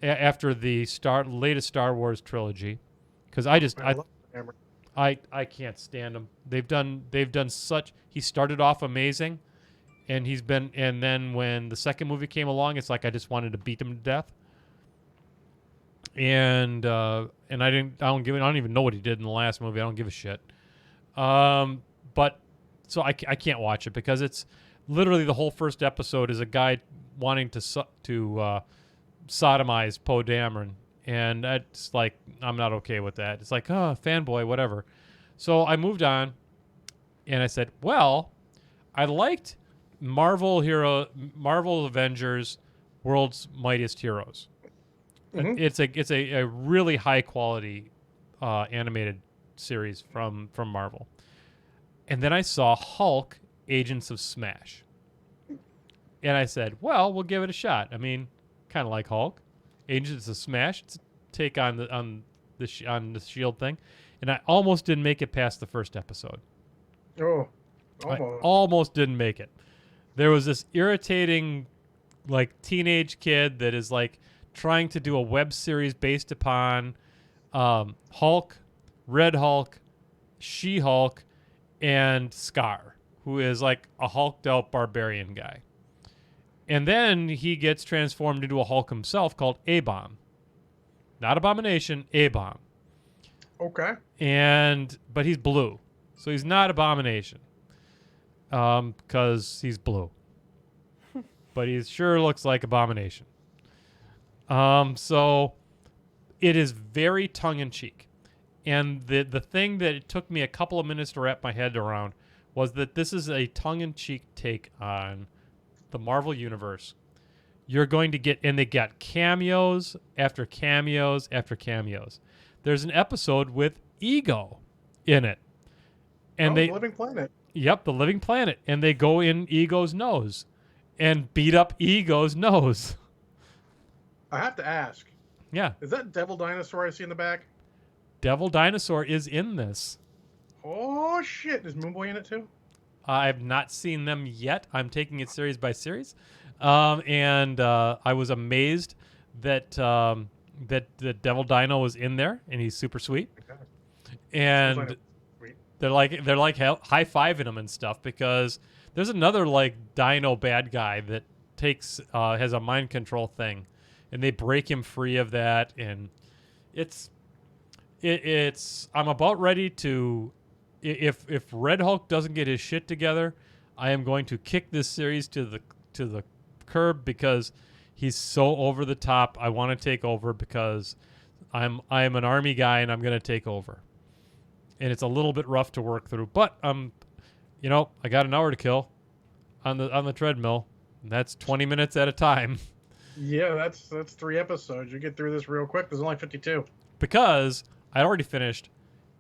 the latest Star Wars trilogy. because I love Hammer. I can't stand him. They've done such. He started off amazing, and then when the second movie came along, it's like I just wanted to beat him to death. And I don't even know what he did in the last movie. I don't give a shit. But so I can't watch it because it's literally the whole first episode is a guy wanting to sodomize Poe Dameron, and it's like I'm not okay with that. It's like, oh, fanboy, whatever. So I moved on, and I said, well, I liked Marvel Avengers, World's Mightiest Heroes. Mhm. It's a really high quality animated series from Marvel. And then I saw Hulk, Agents of Smash. And I said, well, we'll give it a shot. I mean, kind of like Hulk. Agents of Smash. It's a take on the Shield thing. And I almost didn't make it past the first episode. Oh, I almost. almost didn't make it. There was this irritating, like, teenage kid that is, like, trying to do a web series based upon Hulk, Red Hulk, She-Hulk, and Scar, who is like a hulked out barbarian guy. And then he gets transformed into a Hulk himself called A-Bomb. Not Abomination, A-Bomb. Okay. But he's blue. So he's not Abomination. Because he's blue. But he sure looks like Abomination. So it is very tongue-in-cheek. And the thing that it took me a couple of minutes to wrap my head around was that this is a tongue-in-cheek take on the Marvel Universe. You're going to get, and they got cameos after cameos after cameos. There's an episode with Ego in it. And The Living Planet. Yep, the Living Planet. And they go in Ego's nose and beat up Ego's nose. I have to ask. Yeah. Is that Devil Dinosaur I see in the back? Devil Dinosaur is in this. Oh, shit. Is Moonboy in it too? I've not seen them yet. I'm taking it series by series. And I was amazed that that Devil Dino was in there, and he's super sweet. Okay. And Sweet. they're like high-fiving him and stuff because there's another like Dino bad guy that has a mind control thing, and they break him free of that, and it's I'm about ready to, if Red Hulk doesn't get his shit together, I am going to kick this series to the curb because he's so over the top. I want to take over because I'm an army guy and I'm going to take over. And it's a little bit rough to work through, but I got an hour to kill on the treadmill. And that's 20 minutes at a time. Yeah, that's 3 episodes. You get through this real quick. There's only 52. Because I already finished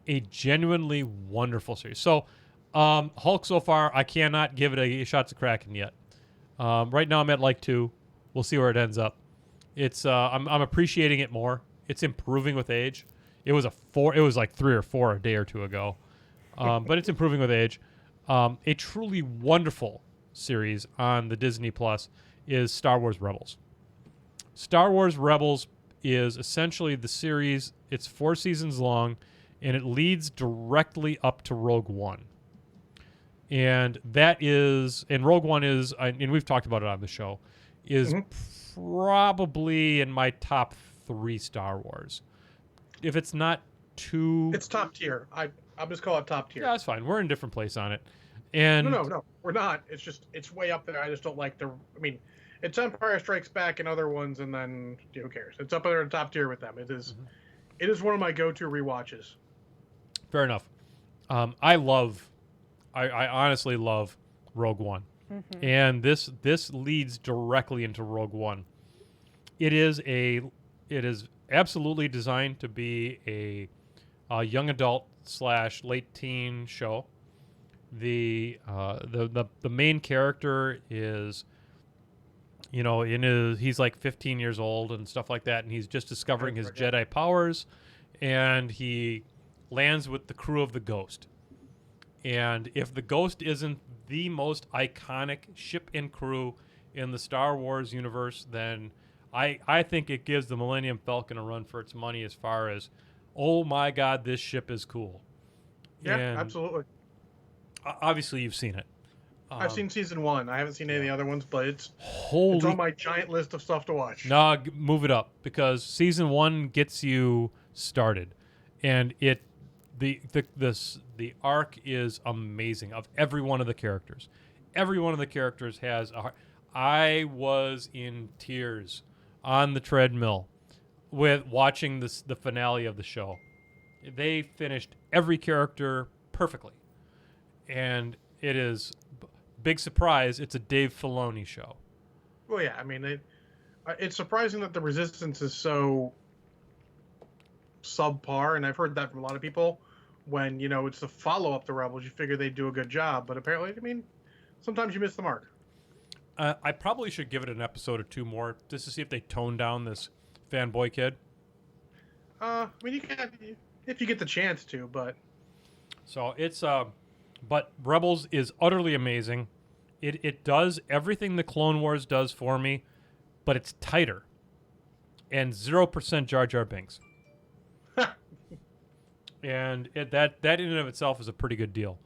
a genuinely wonderful series. So, Hulk so far, I cannot give it a shots of Kraken yet. Right now I'm at like 2. We'll see where it ends up. It's I'm appreciating it more. It's improving with age. It was like 3 or 4 a day or 2 ago. But it's improving with age. A truly wonderful series on the Disney Plus is Star Wars Rebels. Star Wars Rebels is essentially the series. It's 4 seasons long, and it leads directly up to Rogue One. And Rogue One is, and we've talked about it on the show, is probably in my top 3 Star Wars. If it's not 2, It's top tier. I'll just call it top tier. yeah, that's fine. We're in a different place on it. And No, we're not. It's way up there. I just don't like it's Empire Strikes Back and other ones, and then who cares? It's up there in top tier with them. It is one of my go-to rewatches. fair enough. I honestly love Rogue One. And this leads directly into Rogue One. It is absolutely designed to be a young adult / late teen show. The main character is, he's like 15 years old and stuff like that, and he's just discovering his Jedi powers, and he lands with the crew of the Ghost. And if the Ghost isn't the most iconic ship and crew in the Star Wars universe, then I think it gives the Millennium Falcon a run for its money as far as oh my God, this ship is cool. Yeah, And absolutely. obviously, you've seen it. I've seen season 1. I haven't seen any of the other ones, but it's Holy on my giant list of stuff to watch. No, move it up because season 1 gets you started, and the arc is amazing of every one of the characters. Every one of the characters has a heart. I was in tears on the treadmill with watching the finale of the show. They finished every character perfectly, and it is big surprise. It's a Dave Filoni show. Well, yeah, I mean, it's surprising that the Resistance is so subpar, and I've heard that from a lot of people. When, it's the follow-up to Rebels, you figure they'd do a good job, but apparently, I mean, sometimes you miss the mark. I probably should give it an episode or 2 more just to see if they tone down this fanboy kid. I mean, you can if you get the chance to, but... So it's but Rebels is utterly amazing. It does everything the Clone Wars does for me, but it's tighter. And 0% Jar Jar Binks. And that in and of itself is a pretty good deal.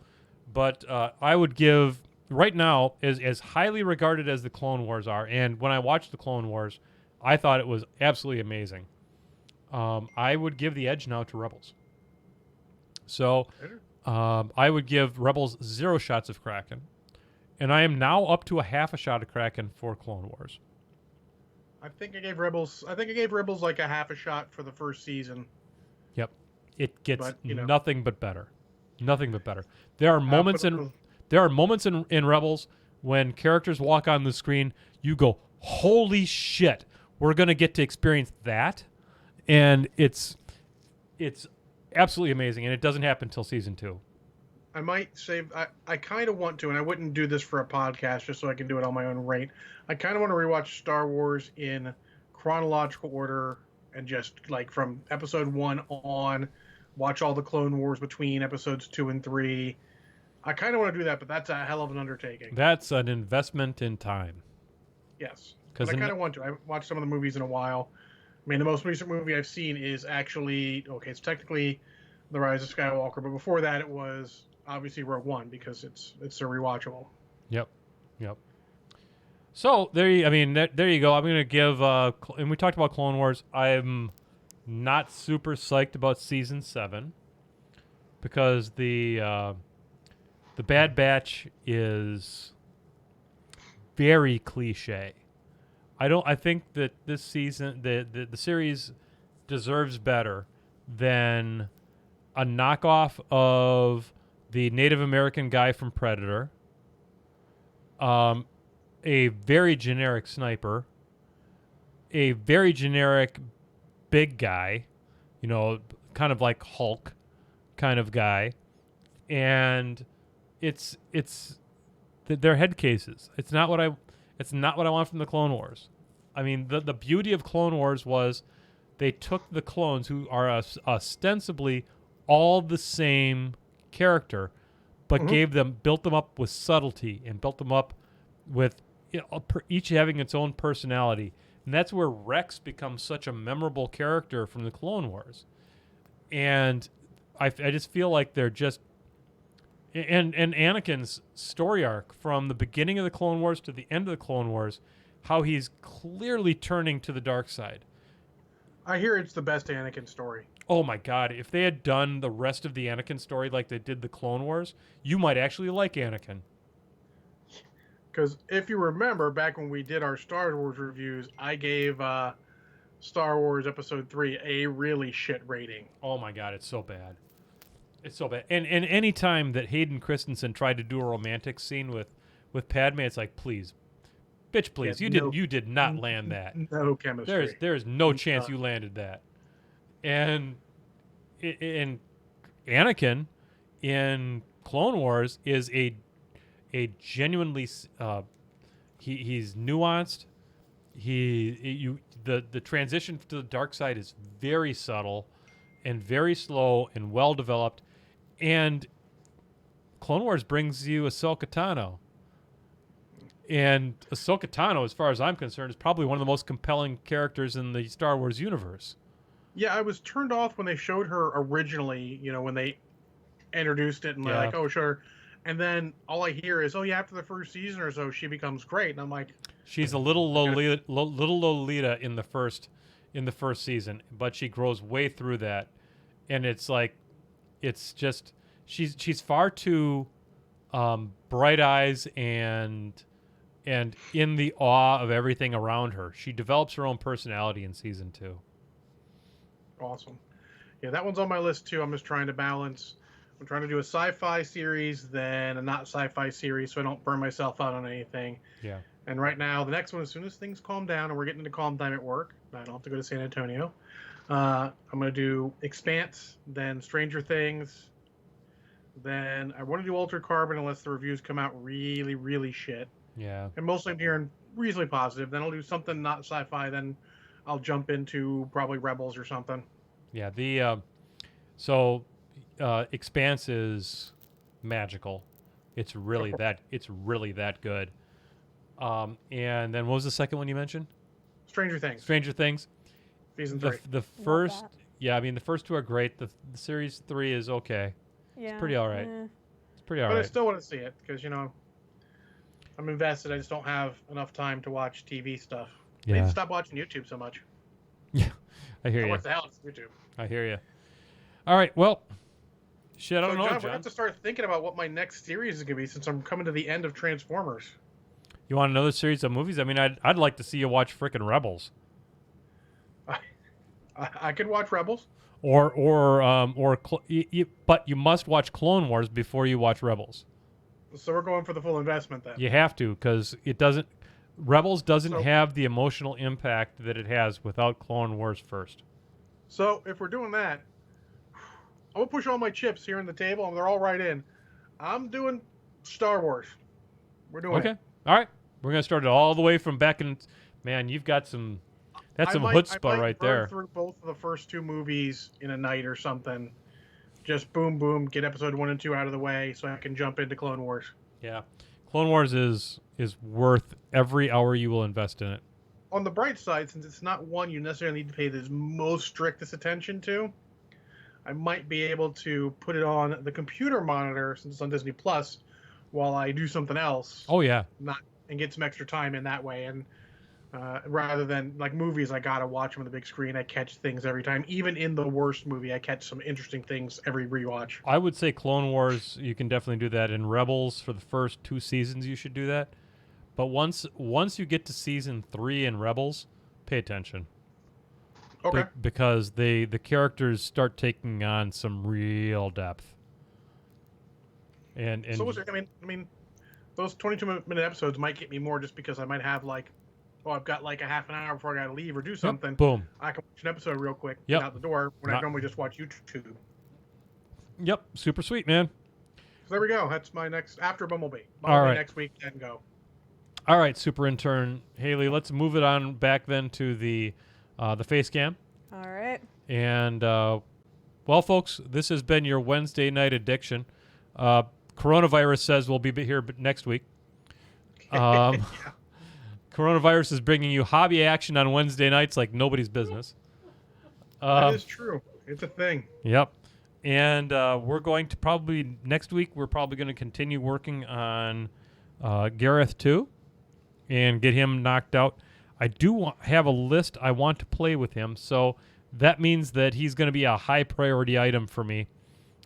But I would give, right now, as highly regarded as the Clone Wars are, and when I watched the Clone Wars, I thought it was absolutely amazing. I would give the edge now to Rebels. So I would give Rebels 0 shots of Kraken. And I am now up to a half a shot of Kraken for Clone Wars. I think I gave Rebels like a half a shot for the first season. Yep. It gets But, nothing but better. Nothing but better. There are moments in Rebels when characters walk on the screen, you go, "Holy shit, we're going to get to experience that." And it's absolutely amazing, and it doesn't happen until season 2. I might save. I kind of want to, and I wouldn't do this for a podcast just so I can do it on my own rate. I kind of want to rewatch Star Wars in chronological order and just like from episode 1 on, watch all the Clone Wars between episodes 2 and 3. I kind of want to do that, but that's a hell of an undertaking. That's an investment in time. Yes, but I kind of want to. I haven't watched some of the movies in a while. I mean, the most recent movie I've seen is actually it's technically The Rise of Skywalker, but before that it was obviously Rogue One because it's a rewatchable. Yep. So there you go. I'm gonna give, and we talked about Clone Wars. I'm not super psyched about season 7 because the Bad Batch is very cliche. I think that this season the series deserves better than a knockoff of the Native American guy from Predator, a very generic sniper, a very generic big guy, kind of like Hulk kind of guy, and they're head cases. It's not what I want from the Clone Wars. I mean, the beauty of Clone Wars was they took the clones who are ostensibly all the same character, but built them up with subtlety and built them up with each having its own personality. And that's where Rex becomes such a memorable character from the Clone Wars. And I just feel like they're just... And Anakin's story arc from the beginning of the Clone Wars to the end of the Clone Wars, how he's clearly turning to the dark side. I hear it's the best Anakin story. Oh my God, if they had done the rest of the Anakin story like they did the Clone Wars, you might actually like Anakin. Because if you remember, back when we did our Star Wars reviews, I gave Star Wars Episode 3 a really shit rating. Oh my God, it's so bad. It's so bad. And any time that Hayden Christensen tried to do a romantic scene with Padme, it's like, please, bitch, please, Yeah, you did not land that. No chemistry. There's no chance you landed that. And Anakin in Clone Wars is a genuinely he's nuanced. The transition to the dark side is very subtle and very slow and well developed. And Clone Wars brings you Ahsoka Tano. And Ahsoka Tano, as far as I'm concerned, is probably one of the most compelling characters in the Star Wars universe. Yeah, I was turned off when they showed her originally, when they introduced it and they're Yeah. like, oh, sure. And then all I hear is, oh, yeah, after the first season or so, she becomes great. And I'm like, She's a little Lolita in the first season, but she grows way through that, and it's like, it's just she's far too bright eyes and in the awe of everything around her. She develops her own personality in season 2. awesome. Yeah, that one's on my list too. I'm just trying to balance. I'm trying to do a sci-fi series, then a not sci-fi series, so I don't burn myself out on anything. Yeah. And right now, the next one, as soon as things calm down and we're getting into calm time at work, I don't have to go to San Antonio. I'm going to do Expanse, then Stranger Things, then I want to do Altered Carbon unless the reviews come out really, really shit. Yeah. And mostly I'm hearing reasonably positive. Then I'll do something not sci-fi. Then I'll jump into probably Rebels or something. Yeah. The Expanse is magical. It's really that good. And then what was the second one you mentioned? Stranger Things. Stranger Things. Season 3. The first, that. yeah, I mean the first 2 are great. The series 3 is okay. Yeah. pretty all right. It's pretty all But I right. still want to see it because, I'm invested. I just don't have enough time to watch TV stuff. I need Yeah. to stop watching YouTube so much. Yeah, I hear you. What the hell is YouTube? I hear you. All right, well, shit, I So, don't know, John, we're John. going to have to start thinking about what my next series is going to be since I'm coming to the end of Transformers. You want another series of movies? I mean, I'd like to see you watch frickin' Rebels, I could watch Rebels. but you must watch Clone Wars before you watch Rebels. So we're going for the full investment then. You have to, because Rebels doesn't So- have the emotional impact that it has without Clone Wars first. So if we're doing that, I'm going to push all my chips here on the table and they're all right in. I'm doing Star Wars. We're doing Okay, it. all right. We're gonna start it all the way from back in. Man, you've got some. That's some I chutzpah might right burn there. through both of the first 2 movies in a night or something. Just boom, boom, get episode 1 and 2 out of the way so I can jump into Clone Wars. Yeah, Clone Wars is worth every hour you will invest in it. On the bright side, since it's not one you necessarily need to pay the most strictest attention to, I might be able to put it on the computer monitor since it's on Disney Plus while I do something else. Oh yeah, And get some extra time in that way. And rather than like movies, I gotta watch them on the big screen. I catch things every time. Even in the worst movie, I catch some interesting things every rewatch. I would say Clone Wars. You can definitely do that. In Rebels, for the first 2 seasons, you should do that. But once you get to season 3 in Rebels, pay attention. Okay. Because the characters start taking on some real depth. And So I mean, those 22-minute episodes might get me more just because I might have I've got like a half an hour before I gotta leave or do something. boom. I can watch an episode real quick, Yep. get out the door when I Not- normally just watch YouTube. Yep, super sweet, man. So there we go. That's my next after Bumblebee. All right. Next week, then go. All right, super intern Haley. Let's move it on back then to the face cam. All right. And well, folks, this has been your Wednesday night addiction. Coronavirus says we'll be here next week. Coronavirus is bringing you hobby action on Wednesday nights like nobody's business. That is true. It's a thing. Yep. And we're going to probably next week. We're probably going to continue working on Gareth 2 and get him knocked out. I do have a list I want to play with him, so that means that he's going to be a high priority item for me.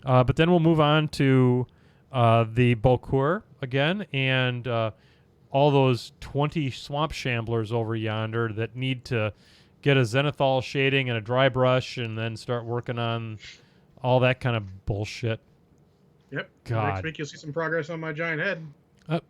But then we'll move on to the Bokur again and all those 20 swamp shamblers over yonder that need to get a zenithal shading and a dry brush and then start working on all that kind of bullshit. Yep. God. Next week you'll see some progress on my giant head.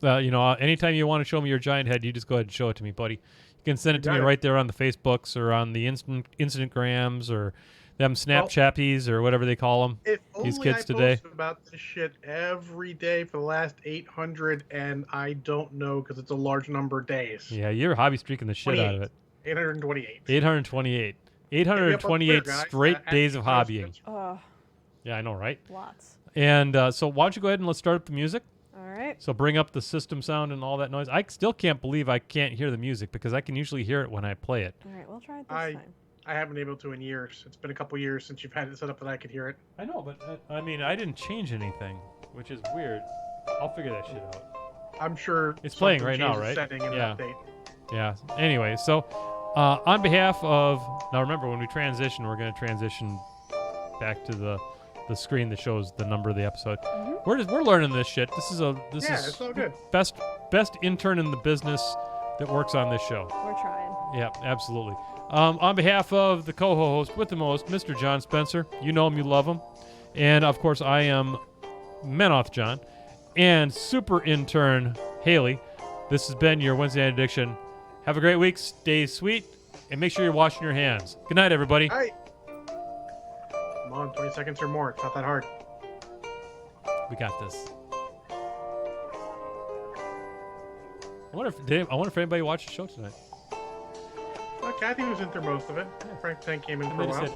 Anytime you want to show me your giant head, you just go ahead and show it to me, buddy. You can send it to me Got it. right there on the Facebooks or on the Instagrams or them Snapchappies or whatever they call them. If These only kids I today. post about this shit every day for the last 800, and I don't know because it's a large number of days. Yeah, you're hobby streaking the shit out of it. 828. 828. Hit me up on 828 Twitter, guys, straight at days of House hobbying. Kids. Yeah, I know, right? Lots. And so why don't you go ahead and let's start up the music. All right. So bring up the system sound and all that noise. I still can't believe I can't hear the music because I can usually hear it when I play it. All right. We'll try it this I- time. I haven't been able to in years. It's been a couple years since you've had it set up that I could hear it. I know, but I mean, I didn't change anything, which is weird. I'll figure that shit out. I'm sure It's playing something right now, changes right? Setting and Yeah. update. Yeah. Anyway, so on behalf of now, remember when we transition, we're going to transition back to the screen that shows the number of the episode. We're learning this shit. This is It's all good. best intern in the business that works on this show. We're trying. Yeah, absolutely. On behalf of the co-host with the most, Mr. John Spencer, you know him, you love him, and of course I am Menoth John, and super intern Haley. This has been your Wednesday Night Addiction. Have a great week. Stay sweet, and make sure you're washing your hands. Good night, everybody. All right. Come on, 20 seconds or more. It's not that hard. We got this. I wonder if anybody watched the show tonight. Kathy was in through most of it. Frank Tank came in for a Somebody while. said,